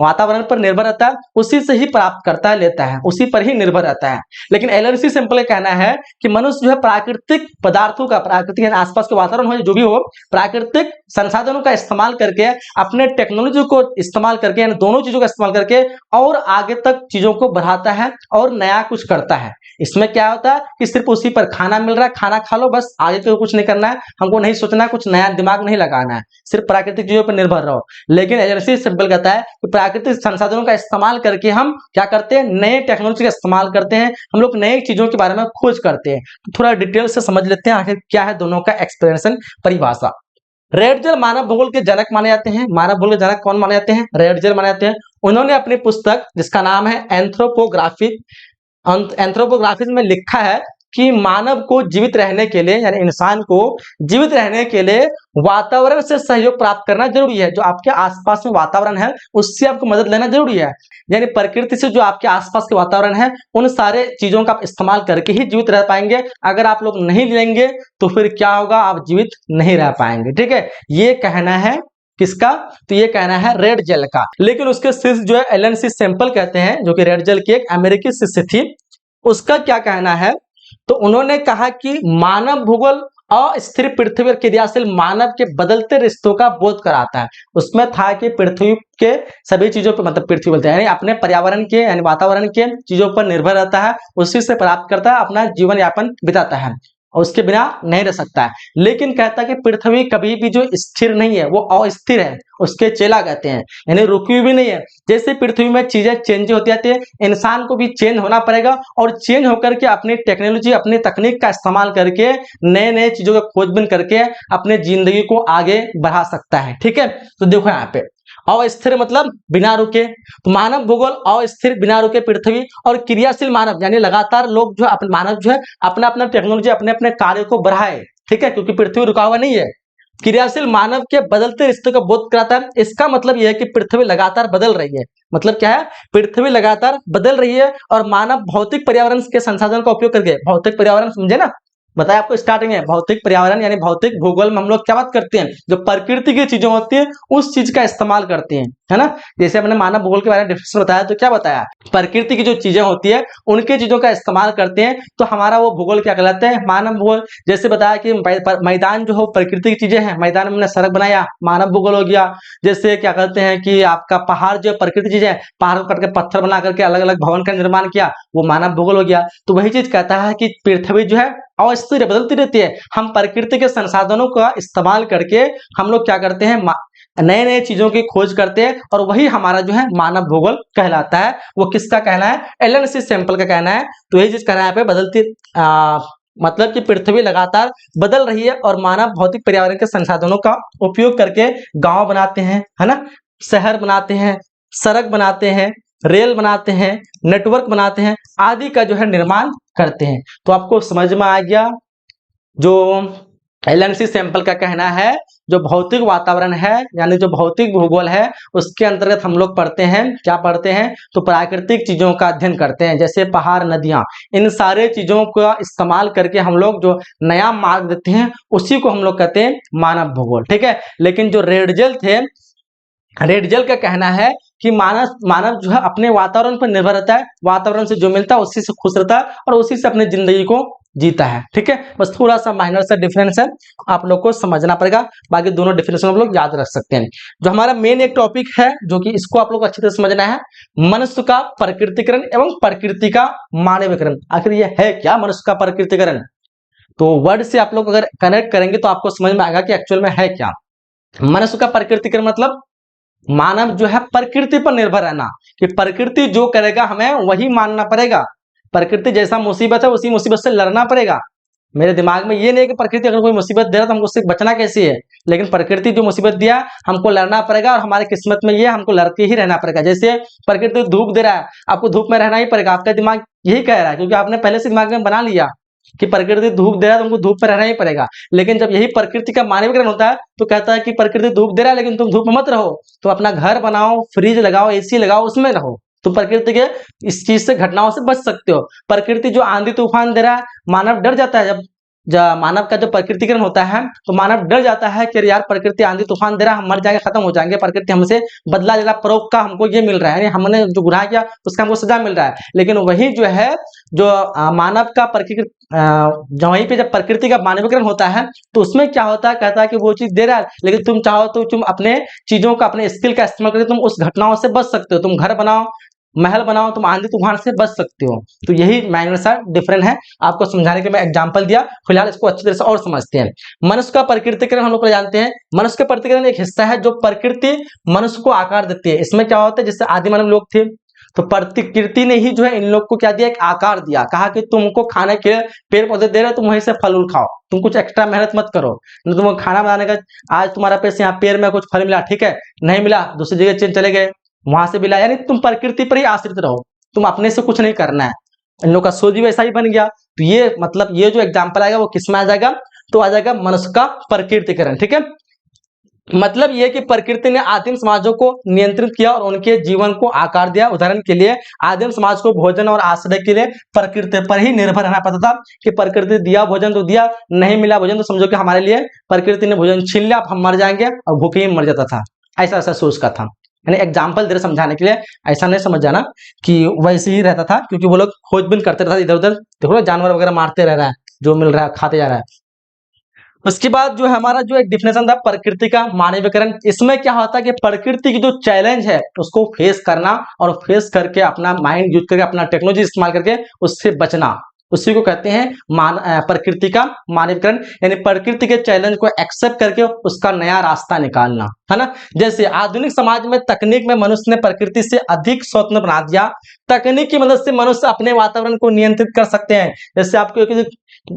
वातावरण पर निर्भर रहता है, उसी से ही प्राप्त करता है, लेता है, उसी पर ही निर्भर रहता है। लेकिन एलएनसी सैंपल का कहना है कि मनुष्य जो है प्राकृतिक पदार्थों का, प्राकृतिक आसपास के वातावरण हो जो भी हो, प्राकृतिक संसाधनों का इस्तेमाल करके, अपने टेक्नोलॉजी को इस्तेमाल करके, यानी दोनों चीजों का इस्तेमाल करके और आगे तक चीजों को बढ़ाता है और नया कुछ करता है। इसमें क्या होता है कि सिर्फ उसी पर खाना मिल रहा है, खाना खा लो बस, आगे तो कुछ नहीं करना है, हमको नहीं सोचना, कुछ नया दिमाग नहीं लगाना है, सिर्फ प्राकृतिक चीजों पर निर्भर रहो। लेकिन एलएनसी सैंपल कहता है कि प्राकृतिक संसाधनों का इस्तेमाल करके हम क्या करते हैं, नए टेक्नोलॉजी का इस्तेमाल करते हैं, हम लोग नए चीजों के बारे में खोज करते हैं। तो थोड़ा डिटेल से समझ लेते हैं आखिर क्या है दोनों का एक्सप्लेनेशन, परिभाषा। रेडजेल मानव भूगोल के जनक माने जाते हैं। मानव भूगोल के जनक कौन माने जाते हैं? रेडजेल माने जाते हैं। उन्होंने अपनी पुस्तक जिसका नाम है एंथ्रोपोग्राफी में लिखा है कि मानव को जीवित रहने के लिए, यानी इंसान को जीवित रहने के लिए वातावरण से सहयोग प्राप्त करना जरूरी है। जो आपके आसपास में वातावरण है उससे आपको मदद लेना जरूरी है, यानी प्रकृति से जो आपके आसपास के वातावरण है उन सारे चीजों का आप इस्तेमाल करके ही जीवित रह पाएंगे। अगर आप लोग नहीं लेंगे तो फिर क्या होगा, आप जीवित नहीं रह पाएंगे। ठीक है, ये कहना है किसका? तो ये कहना है रेडजेल का। लेकिन उसके शिष्य जो है एलएनसी सैंपल कहते हैं, जो कि रेडजेल की एक अमेरिकी शिष्य थी, उसका क्या कहना है? तो उन्होंने कहा कि मानव भूगोल अस्थिर पृथ्वी और क्रियाशील मानव के बदलते रिश्तों का बोध कराता है। उसमें था कि पृथ्वी के सभी चीजों पर, मतलब पृथ्वी बोलते हैं यानी अपने पर्यावरण के, यानी वातावरण के चीजों पर निर्भर रहता है, उसी से प्राप्त करता है, अपना जीवन यापन बिताता है। और उसके बिना नहीं रह सकता है। लेकिन कहता है कि पृथ्वी कभी भी जो स्थिर नहीं है वो अस्थिर है, उसके चेला कहते हैं, यानी रुकी हुई भी नहीं है। जैसे पृथ्वी में चीजें चेंज होती जाती है, इंसान को भी चेंज होना पड़ेगा और चेंज होकर के अपनी टेक्नोलॉजी अपनी तकनीक का इस्तेमाल करके नए नए चीजों का खोजबीन करके अपने जिंदगी को आगे बढ़ा सकता है। ठीक है, तो देखो यहाँ पे अस्थिर मतलब बिना रुके, तो मानव भूगोल अस्थिर बिना रुके पृथ्वी और क्रियाशील मानव यानी लगातार लोग जो अपने मानव जो है अपना अपना टेक्नोलॉजी अपने अपने कार्य को बढ़ाए। ठीक है, क्योंकि पृथ्वी रुका हुआ नहीं है। क्रियाशील मानव के बदलते रिश्ते का बोध कराता है। इसका मतलब यह है कि पृथ्वी लगातार बदल रही है। मतलब क्या है, पृथ्वी लगातार बदल रही है और मानव भौतिक पर्यावरण के संसाधन का उपयोग करके, भौतिक पर्यावरण समझे ना, बताया आपको स्टार्टिंग में, भौतिक पर्यावरण यानी भौतिक भूगोल में हम लोग क्या बात करते हैं, जो प्रकृति की चीजें होती है उस चीज का इस्तेमाल करते हैं, है ना। जैसे हमने मानव भूगोल के बारे में डिफिनेशन बताया, तो क्या बताया, प्रकृति की जो चीजें होती है उनके चीजों का इस्तेमाल करते हैं, तो हमारा वो भूगोल क्या कहलाता है, मानव भूगोल। जैसे बताया कि मैदान जो हो प्रकृति की चीजें हैं, मैदान में हमने सड़क बनाया, मानव भूगोल हो गया। जैसे क्या कहते हैं कि आपका पहाड़ जो प्रकृति चीज है, पहाड़ को काट के पत्थर बना करके अलग अलग भवन का निर्माण किया, वो मानव भूगोल हो गया। तो वही चीज कहता है कि पृथ्वी जो है अस्थिर बदलती रहती है, हम प्रकृति के संसाधनों का इस्तेमाल करके हम लोग क्या करते हैं, नए नए चीजों की खोज करते हैं, और वही हमारा जो है मानव भूगोल कहलाता है। वो किसका कहना है, एलन सैंपल का कहना है। तो यही चीज कहना है यहाँ पे, बदलती मतलब कि पृथ्वी लगातार बदल रही है और मानव भौतिक पर्यावरण के संसाधनों का उपयोग करके गांव बनाते हैं, है ना, शहर बनाते हैं, सड़क बनाते हैं, रेल बनाते हैं, नेटवर्क बनाते हैं, आदि का जो है निर्माण करते हैं। तो आपको समझ में आ गया, जो एलएनसी सैंपल का कहना है, जो भौतिक वातावरण है यानी जो भौतिक भूगोल है उसके अंतर्गत हम लोग पढ़ते हैं, क्या पढ़ते हैं, तो प्राकृतिक चीजों का अध्ययन करते हैं, जैसे पहाड़, नदियां, इन सारे चीजों का इस्तेमाल करके हम लोग जो नया मार्ग देते हैं उसी को हम लोग कहते हैं मानव भूगोल। ठीक है, लेकिन जो रेडजेल थे, रेडजेल का कहना है कि मानव जो है अपने वातावरण पर निर्भर रहता है, वातावरण से जो मिलता है उसी से खुश रहता है और उसी से अपनी जिंदगी को जीता है। ठीक है, बस थोड़ा सा माइनर सा डिफरेंस है, आप लोग को समझना पड़ेगा, बाकी दोनों डिफरेंस हम लोग याद रख सकते हैं। जो हमारा मेन एक टॉपिक है जो कि इसको आप लोग अच्छी तरह समझना है, मनुष्य का प्रकृतिकरण एवं प्रकृति का मानवीकरण। आखिर ये है क्या मनुष्य का प्रकृतिकरण, तो वर्ड से आप लोग अगर कनेक्ट करेंगे तो आपको समझ में आएगा कि एक्चुअल में है क्या। मनुष्य का प्रकृतिकरण मतलब मानव जो है प्रकृति पर निर्भर रहना, कि प्रकृति जो करेगा हमें वही मानना पड़ेगा, प्रकृति जैसा मुसीबत है उसी मुसीबत से लड़ना पड़ेगा। मेरे दिमाग में ये नहीं कि प्रकृति अगर कोई मुसीबत दे रहा तो हमको उससे बचना कैसे है, लेकिन प्रकृति जो मुसीबत दिया हमको लड़ना पड़ेगा और हमारी किस्मत में ये हमको लड़के ही रहना पड़ेगा। जैसे प्रकृति धूप दे रहा है, आपको धूप में रहना ही पड़ेगा, आपका दिमाग यही कह रहा है, क्योंकि आपने पहले से दिमाग में बना लिया कि प्रकृति धूप दे रहा है तो तुमको धूप में रहना ही पड़ेगा। लेकिन जब यही प्रकृति का मानवीकरण होता है तो कहता है कि प्रकृति धूप दे रहा है लेकिन तुम धूप में मत रहो, तो अपना घर बनाओ, फ्रिज लगाओ, एसी लगाओ, उसमें रहो, तो प्रकृति के इस चीज से, घटनाओं से बच सकते हो। प्रकृति जो आंधी तूफान दे रहा है, मानव डर जाता है, जब मानव का जो प्रकृतिकरण होता है तो मानव डर जाता है कि यार प्रकृति आंधी तूफान दे रहा है, हम मर जाएंगे, खत्म हो जाएंगे, प्रकृति हमसे बदला ले रहा, परोप का हमको ये मिल रहा है, यानी हमने जो गुनाह किया उसका हमको सजा मिल रहा है। लेकिन वही जो है जो मानव का जो वहीं पे जब प्रकृति का मानवीकरण होता है तो उसमें क्या होता है, कहता है कि वो चीज दे रहा है लेकिन तुम चाहो तो तुम अपने चीजों का, अपने स्किल का इस्तेमाल करके तुम उस घटनाओं से बच सकते हो, तुम घर बनाओ, महल बनाओ, तुम आंधी तूफान से बच सकते हो। तो यही माइनर सा डिफरेंस है, आपको समझाने के मैं एग्जांपल दिया, फिलहाल इसको अच्छी तरह से और समझते हैं। मनुष्य का प्रकृतिकरण हम लोग जानते हैं, मनुष्य का प्रकृतिकरण एक हिस्सा है जो प्रकृति मनुष्य को आकार देती है। इसमें क्या होता है, जैसे आदि मानव लोग थे तो प्रकृति ने ही जो है इन लोग को क्या दिया, एक आकार दिया, कहा कि तुमको खाने के पेड़ पौधे दे रहे हो, तुम वहीं से फल उल खाओ, तुम कुछ एक्स्ट्रा मेहनत मत करो, न तुमको खाना बनाने का, आज तुम्हारा पैसे यहाँ पेड़ में कुछ फल मिला, ठीक है, नहीं मिला दूसरी जगह चले गए, वहां से मिला, यानी तुम प्रकृति पर ही आश्रित रहो, तुम अपने से कुछ नहीं करना है। इन लोग का सोच भी वैसा ही बन गया। तो ये मतलब ये जो एग्जाम्पल आएगा वो किसमें आ जाएगा, तो आ जाएगा मनुष्य का प्रकृतिकरण। ठीक है, मतलब ये कि प्रकृति ने आदिम समाजों को नियंत्रित किया और उनके जीवन को आकार दिया। उदाहरण के लिए आदिम समाज को भोजन और आश्रय के लिए प्रकृति पर ही निर्भर रहना पड़ता था, कि प्रकृति दिया भोजन तो दिया, नहीं मिला भोजन तो समझो कि हमारे लिए प्रकृति ने भोजन छीन लिया, हम मर जाएंगे, और भूखे ही मर जाता था। ऐसा ऐसा सोच का था, यानी एग्जाम्पल दे समझाने के लिए, ऐसा नहीं समझ जाना कि वैसे ही रहता था, क्योंकि वो लोग खोजबीन करते रहता इधर उधर, देखो जानवर वगैरह मारते रह रहा है, जो मिल रहा है खाते जा रहा है। उसके बाद जो हमारा जो एक डिफिनेशन था प्रकृति का मानवीकरण, इसमें क्या होता है कि प्रकृति की जो चैलेंज है उसको फेस करना और फेस करके अपना माइंड यूज करके, अपना टेक्नोलॉजी इस्तेमाल करके उससे बचना, उसी को कहते हैं प्रकृति का मानवीकरण, यानी प्रकृति के चैलेंज को एक्सेप्ट करके उसका नया रास्ता निकालना, है ना। जैसे आधुनिक समाज में तकनीक में मनुष्य ने प्रकृति से अधिक स्वतंत्र बना दिया। तकनीक की मदद से मनुष्य अपने वातावरण को नियंत्रित कर सकते हैं। जैसे आपको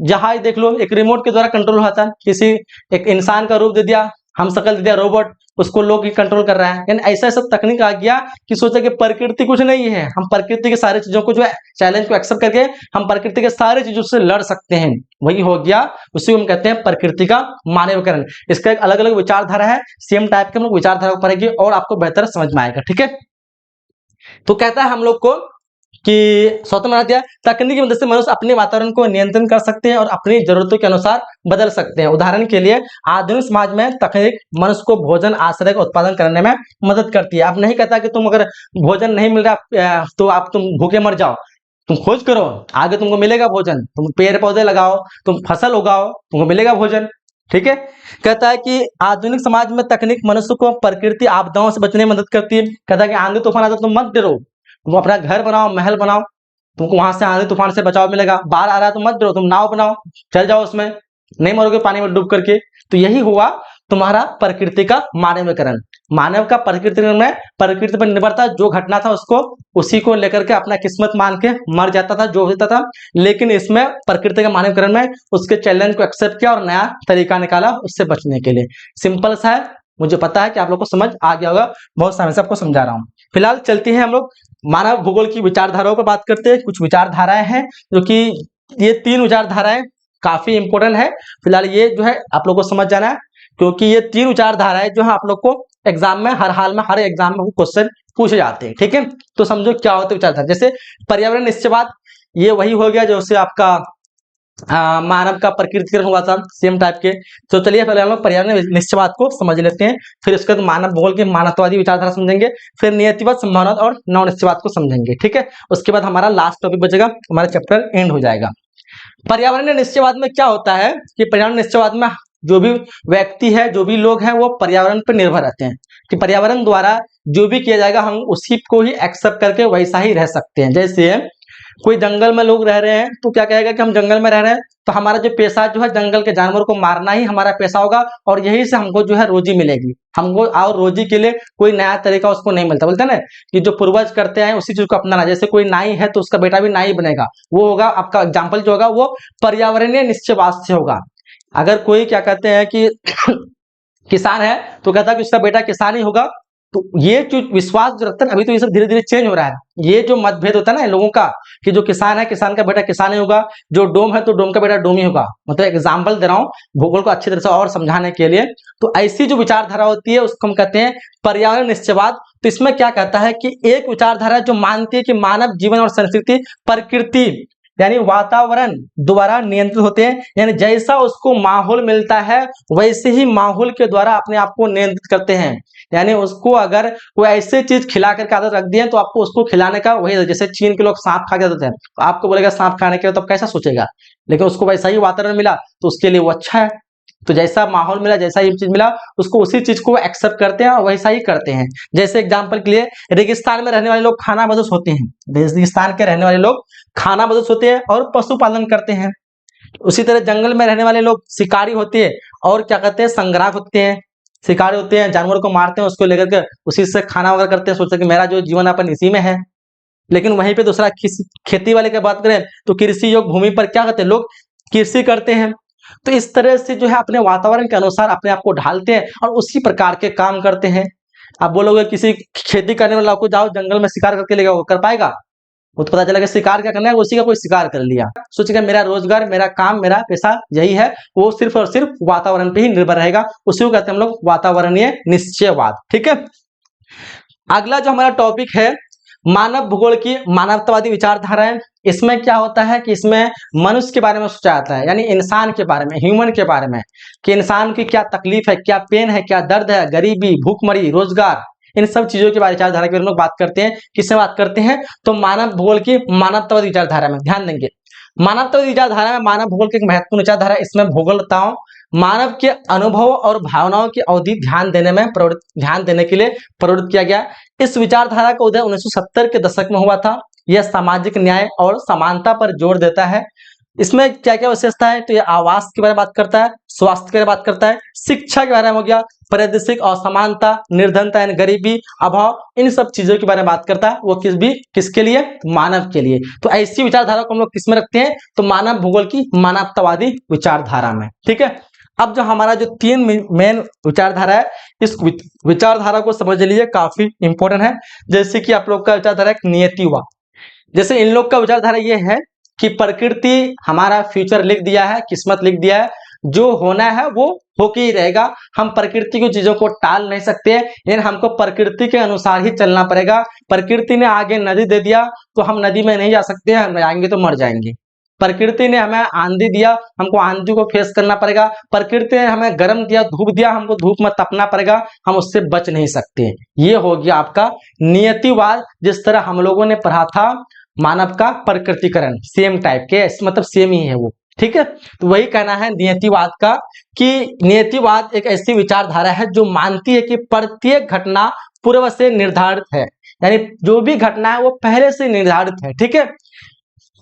जहाज देख लो, एक रिमोट के द्वारा कंट्रोल होता है, किसी एक इंसान का रूप दे दिया, हम शकल दे दिया रोबोट, उसको लोग ही कंट्रोल कर रहा है। यानी ऐसा सब तकनीक आ गया कि सोचा कि प्रकृति कुछ नहीं है, हम प्रकृति के सारी चीजों को जो है चैलेंज को एक्सेप्ट करके हम प्रकृति के सारी चीजों से लड़ सकते हैं, वही हो गया, उसी को हम कहते हैं प्रकृति का मानवीकरण। इसका एक अलग अलग विचारधारा है, सेम टाइप के हम लोग विचारधारा को पढ़ेंगे और आपको बेहतर समझ में आएगा, ठीक है। तो कहता है हम लोग को कि स्वतंत्र बना दिया, तकनीक की मदद से मनुष्य अपने वातावरण को नियंत्रण कर सकते हैं और अपनी जरूरतों के अनुसार बदल सकते हैं। उदाहरण के लिए आधुनिक समाज में तकनीक मनुष्य को भोजन आश्रय का उत्पादन करने में मदद करती है। अब नहीं कहता कि तुम अगर भोजन नहीं मिल रहा तो आप तुम भूखे मर जाओ, तुम खोज करो, आगे तुमको मिलेगा भोजन, तुम पेड़ पौधे लगाओ, तुम फसल उगाओ, तुमको मिलेगा भोजन, ठीक है। कहता है कि आधुनिक समाज में तकनीक मनुष्य को प्रकृति आपदाओं से बचने में मदद करती है। कहता है कि आंधी तूफान आता तुम मत डरो, तुम अपना घर बनाओ, महल बनाओ, तुमको वहां से आंधी तूफान से बचाव मिलेगा। बाढ़ आ रहा है तो मत डरो, तुम नाव बनाओ, चल जाओ उसमें, नहीं मरोगे पानी में डूब करके। तो यही हुआ तुम्हारा प्रकृति का मानवीकरण। मानव का प्रकृति में प्रकृति पर निर्भर था, जो घटना था उसको उसी को लेकर के अपना किस्मत मान के मर जाता था, जो होता था। लेकिन इसमें प्रकृति के मानवीकरण में उसके चैलेंज को एक्सेप्ट किया और नया तरीका निकाला उससे बचने के लिए। सिंपल सा है, मुझे पता है कि आप लोग को समझ आ गया होगा, बहुत समय से आपको समझा रहा हूँ। फिलहाल चलते हैं हम लोग मानव भूगोल की विचारधाराओं पर बात करते हैं। कुछ विचारधाराएं हैं जो कि ये 3 विचारधाराएं काफी इंपोर्टेंट है। फिलहाल ये जो है आप लोग को समझ जाना है, क्योंकि ये 3 विचारधाराएं जो है आप लोग को एग्जाम में हर हाल में हर एग्जाम में क्वेश्चन पूछे जाते हैं, ठीक है। तो समझो क्या होता है विचारधारा। जैसे पर्यावरण निश्चयवाद, ये वही हो गया जो से आपका मानव का प्रकृतिकरण हुआ था, सेम टाइप के। तो चलिए पहले हम लोग पर्यावरण निश्चयवाद को समझ लेते हैं, फिर उसके बाद मानव भूगोल के मानवतावादी विचारधारा समझेंगे, फिर नियतिवाद, संभावनावाद और नव निश्चयवाद को समझेंगे, ठीक है। उसके बाद हमारा लास्ट टॉपिक बचेगा, हमारा चैप्टर एंड हो जाएगा। पर्यावरणीय निश्चयवाद में क्या होता है कि पर्यावरण निश्चयवाद में जो भी व्यक्ति है, जो भी लोग हैं, वो पर्यावरण पर निर्भर रहते हैं कि पर्यावरण द्वारा जो भी किया जाएगा हम उसी को ही एक्सेप्ट करके वैसा ही रह सकते हैं। जैसे कोई जंगल में लोग रह रहे हैं तो क्या कहेगा कि हम जंगल में रह रहे हैं तो हमारा जो पेशा जो है जंगल के जानवरों को मारना ही हमारा पेशा होगा और यही से हमको जो है रोजी मिलेगी। हमको और रोजी के लिए कोई नया तरीका उसको नहीं मिलता। बोलते हैं ना कि जो पूर्वज करते हैं उसी चीज को अपनाना। जैसे कोई नाई है तो उसका बेटा भी नाई बनेगा, वो होगा आपका एग्जाम्पल जो होगा वो पर्यावरणीय निश्चयवाद से होगा। अगर कोई क्या कहते हैं कि किसान है तो कहता है कि उसका बेटा किसान ही होगा। तो ये जो विश्वास जो रखते हैं अभी तो ये सब धीरे धीरे चेंज हो रहा है। ये जो मतभेद होता है ना लोगों का कि जो किसान है किसान का बेटा किसान ही होगा, जो डोम है तो डोम का बेटा डोम ही होगा। मतलब एग्जाम्पल दे रहा हूँ भूगोल को अच्छी तरह से और समझाने के लिए। तो ऐसी जो विचारधारा होती है उसको हम कहते हैं पर्यावरण निश्चयवाद। तो इसमें क्या कहता है कि एक विचारधारा जो मानती है कि मानव जीवन और संस्कृति प्रकृति यानी वातावरण द्वारा नियंत्रित होते हैं, यानी जैसा उसको माहौल मिलता है वैसे ही माहौल के द्वारा अपने आप को नियंत्रित करते हैं। यानी उसको अगर कोई ऐसे चीज खिला करके आदत रख दिए तो आपको उसको खिलाने का वही, जैसे चीन के लोग सांप खा के आदत है तो आपको बोलेगा सांप खाने के तो कैसा सोचेगा, लेकिन उसको वैसा ही वातावरण मिला तो उसके लिए वो अच्छा है। तो जैसा माहौल मिला जैसा ही चीज मिला उसको उसी चीज को एक्सेप्ट करते हैं और वैसा ही करते हैं। जैसे एग्जांपल के लिए रेगिस्तान में रहने वाले लोग खानाबदोश होते हैं, रेगिस्तान के रहने वाले लोग खानाबदोश होते हैं और पशुपालन करते हैं। उसी तरह जंगल में रहने वाले लोग शिकारी होते हैं और क्या कहते हैं संग्राहक होते हैं, शिकारी होते हैं, जानवर को मारते हैं उसको लेकर के उसी से खाना वगैरह करते हैं, सोचते हैं कि मेरा जो जीवन यापन इसी में है। लेकिन वहीं पे दूसरा खेती वाले की बात करें तो कृषि योग भूमि पर क्या करते हैं लोग कृषि करते हैं। तो इस तरह से जो है अपने वातावरण के अनुसार अपने आप को ढालते हैं और उसी प्रकार के काम करते हैं। आप बोलोगे किसी खेती करने वाला को जाओ जंगल में शिकार करके लेगा, वो कर पाएगा? वो तो पता चला कि शिकार क्या करना है, उसी का कोई शिकार कर लिया, सोचेगा मेरा रोजगार मेरा काम मेरा पैसा यही है, वो सिर्फ और सिर्फ वातावरण पे ही निर्भर रहेगा। उसी को कहते हैं हम लोग वातावरणीय निश्चयवाद, ठीक है। अगला जो हमारा टॉपिक है मानव भूगोल की मानवतावादी विचारधाराएं। इसमें क्या होता है कि इसमें मनुष्य के बारे में सोचा जाता है, यानी इंसान के बारे में, ह्यूमन के बारे में कि इंसान की क्या तकलीफ है, क्या पेन है, क्या दर्द है, गरीबी, भूखमरी, रोजगार, इन सब चीजों के बारे विचारधारा के बारे में लोग बात करते हैं। किससे बात करते हैं? तो मानव भूगोल की मानवतावादी विचारधारा में। ध्यान देंगे मानवतावादी विचारधारा में मानव भूगोल की एक महत्वपूर्ण विचारधारा, इसमें भूगोलताओं मानव के अनुभव और भावनाओं की अवधि ध्यान देने के लिए प्रवृत्त किया गया। इस विचारधारा का उदय 1970 के दशक में हुआ था। यह सामाजिक न्याय और समानता पर जोर देता है। इसमें क्या क्या विशेषता है, तो ये आवास के बारे में बात करता है, स्वास्थ्य के बारे में बात करता है, शिक्षा के बारे में हो गया, प्रादेशिक असमानता, निर्धनता यानी गरीबी, अभाव, इन सब चीजों के बारे में बात करता है। वो किसके लिए, मानव के लिए। तो ऐसी विचारधारा को हम लोग किसमें रखते हैं, तो मानव भूगोल की मानवतावादी विचारधारा में। ठीक है, अब जो हमारा जो 3 मेन विचारधारा है, इस विचारधारा को समझ लीजिए, काफी इंपॉर्टेंट है। जैसे कि आप लोग का विचारधारा है नियतिवाद। जैसे इन लोग का विचारधारा ये है कि प्रकृति हमारा फ्यूचर लिख दिया है, किस्मत लिख दिया है, जो होना है वो होके ही रहेगा। हम प्रकृति की चीजों को टाल नहीं सकते हैं, लेकिन हमको प्रकृति के अनुसार ही चलना पड़ेगा। प्रकृति ने आगे नदी दे दिया तो हम नदी में नहीं जा सकते हैं, हम जाएंगे तो मर जाएंगे। प्रकृति ने हमें आंधी दिया, हमको आंधी को फेस करना पड़ेगा। प्रकृति ने हमें गर्म दिया, धूप दिया, हमको धूप में तपना पड़ेगा, हम उससे बच नहीं सकते। ये हो गया आपका नियतिवाद, जिस तरह हम लोगों ने पढ़ा था मानव का प्रकृतिकरण, सेम टाइप के, मतलब सेम ही है वो। ठीक है, तो वही कहना है नियतिवाद का, कि नियतिवाद एक ऐसी विचारधारा है जो मानती है कि प्रत्येक घटना पूर्व से निर्धारित है, यानी जो भी घटना है वो पहले से निर्धारित है। ठीक है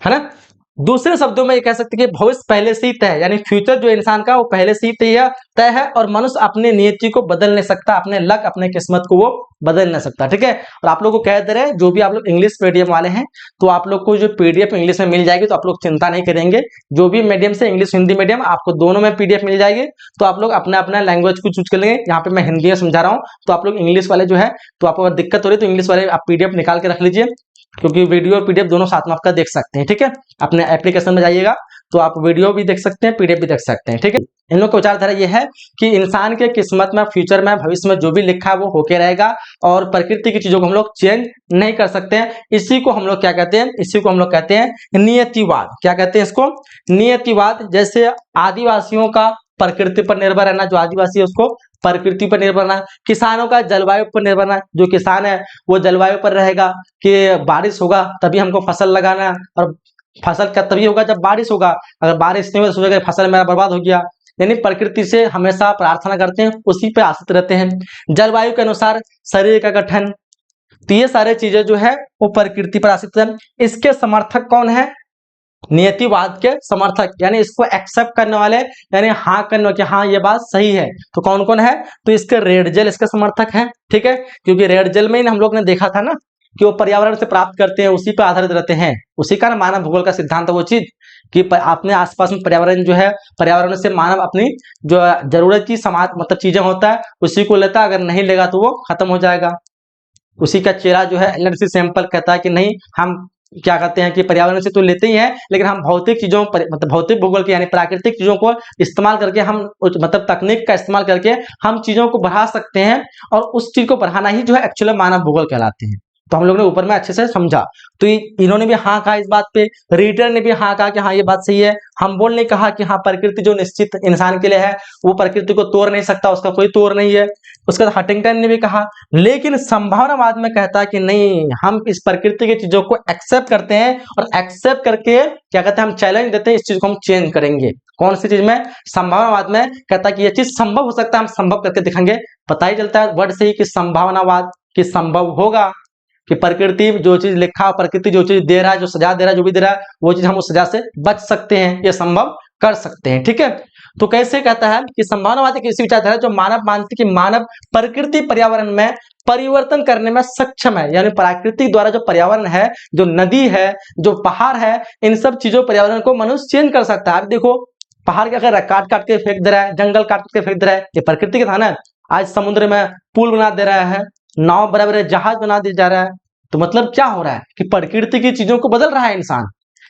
ना। दूसरे शब्दों में ये कह सकते हैं कि भविष्य पहले से ही तय है, यानी फ्यूचर जो इंसान का वो पहले से ही तय है, और मनुष्य अपने नियति को बदल नहीं सकता, अपने लक, अपने किस्मत को वो बदल नहीं सकता। ठीक है, और आप लोग को कह दे रहे हैं, जो भी आप लोग इंग्लिश मीडियम वाले हैं, तो आप लोग को जो पीडीएफ इंग्लिश में मिल जाएगी, तो आप लोग चिंता नहीं करेंगे। जो भी मीडियम से, इंग्लिश हिंदी मीडियम, आपको दोनों में पीडीएफ मिल जाएगी। तो आप लोग अपना अपना लैंग्वेज को चूज कर लेंगे। यहाँ पे मैं हिंदी में समझा रहा हूँ, तो आप लोग इंग्लिश वाले जो है, तो आपको अगर दिक्कत हो रही है तो इंग्लिश वाले आप पीडीएफ निकाल के रख लीजिए, क्योंकि वीडियो और पीडीएफ दोनों साथ में आपका देख सकते हैं। ठीक है, अपने एप्लीकेशन में जाइएगा तो आप वीडियो भी देख सकते हैं, पीडीएफ भी देख सकते हैं। ठीक है, इन लोग का विचारधारा ये है कि इंसान के किस्मत में, फ्यूचर में, भविष्य में जो भी लिखा है वो होके रहेगा, और प्रकृति की चीजों को हम लोग चेंज नहीं कर सकते हैं। इसी को हम लोग क्या कहते हैं, इसी को हम लोग कहते हैं नियतिवाद। क्या कहते हैं इसको, नियतिवाद। जैसे आदिवासियों का प्रकृति पर निर्भर रहना, जो आदिवासी है उसको प्रकृति पर निर्भर रहना, किसानों का जलवायु पर निर्भर रहना, जो किसान है वो जलवायु पर रहेगा कि बारिश होगा तभी हमको फसल लगाना, और फसल का तभी होगा जब बारिश होगा, अगर बारिश नहीं हो तो सोचेगा फसल मेरा बर्बाद हो गया। यानी प्रकृति से हमेशा प्रार्थना करते हैं, उसी पे आश्रित रहते हैं। जलवायु के अनुसार शरीर का गठन, तो ये सारे चीजें जो है वो प्रकृति पर आश्रित है। इसके समर्थक कौन है, नियतिवाद के समर्थक, यानी इसको एक्सेप्ट करने वाले, यानी हाँ करने कि हाँ ये बात सही है, तो कौन कौन है, तो इसके रेड जेल इसके समर्थक हैं। ठीक है, क्योंकि रेड जेल में ही हम लोग ने देखा था ना कि वो पर्यावरण से प्राप्त करते हैं, उसी पर आधारित रहते हैं, उसी का मानव भूगोल का सिद्धांत है वो चीज कि अपने आसपास में पर्यावरण जो है, पर्यावरण से मानव अपनी जो जरूरत की समाज मतलब चीजें होता है उसी को लेता है, अगर नहीं लेगा तो वो खत्म हो जाएगा। उसी का चेहरा जो है एलएनसी सैंपल कहता है कि नहीं, हम क्या कहते हैं कि पर्यावरण से तो लेते ही हैं, लेकिन हम भौतिक चीजों मतलब भौतिक भूगोल के यानी प्राकृतिक चीजों को इस्तेमाल करके, हम मतलब तकनीक का इस्तेमाल करके हम चीजों को बढ़ा सकते हैं, और उस चीज को बढ़ाना ही जो है एक्चुअली मानव भूगोल कहलाते हैं। तो हम लोग ने ऊपर में अच्छे से समझा, तो इन्होंने भी हाँ कहा इस बात पे, रीडर ने भी हाँ कहा कि हाँ ये बात सही है। हम बोल नहीं कहा कि हाँ प्रकृति जो निश्चित इंसान के लिए है वो प्रकृति को तोड़ नहीं सकता, उसका कोई तोड़ नहीं है। उसके बाद हंटिंगटन ने भी कहा, लेकिन संभावनावाद में कहता है कि नहीं, हम इस प्रकृति की चीजों को एक्सेप्ट करते हैं, और एक्सेप्ट करके क्या कहते हैं, हम चैलेंज देते हैं, इस चीज को हम चेंज करेंगे। कौन सी चीज में, संभावनावाद में कहता है कि यह चीज संभव हो सकता है, हम संभव करके दिखाएंगे। पता ही चलता है वर्ड से ही कि संभावनावाद कि संभव होगा, कि प्रकृति जो चीज लिखा, प्रकृति जो चीज दे रहा है, जो सजा दे रहा है, जो भी दे रहा है, वो चीज हम उस सजा से बच सकते हैं, ये संभव कर सकते हैं। ठीक है, तो कैसे कहता है कि संभावनावाद एक ऐसी विचारधारा जो मानव मानती कि मानव प्रकृति पर्यावरण में परिवर्तन करने में सक्षम है, यानी प्राकृतिक द्वारा जो पर्यावरण है, जो नदी है, जो पहाड़ है, इन सब चीजों पर्यावरण को मनुष्य चेंज कर सकता है। देखो पहाड़ क्या कर रहा है, काट काट के फेंक दे रहा है, जंगल काट के फेंक दे रहा है, ये प्रकृति का था ना। आज समुद्र में पुल बना दे रहा है, नाव बड़े बड़े जहाज बना दिया जा रहा है, तो मतलब क्या हो रहा है कि प्रकृति की चीजों को बदल रहा है इंसान,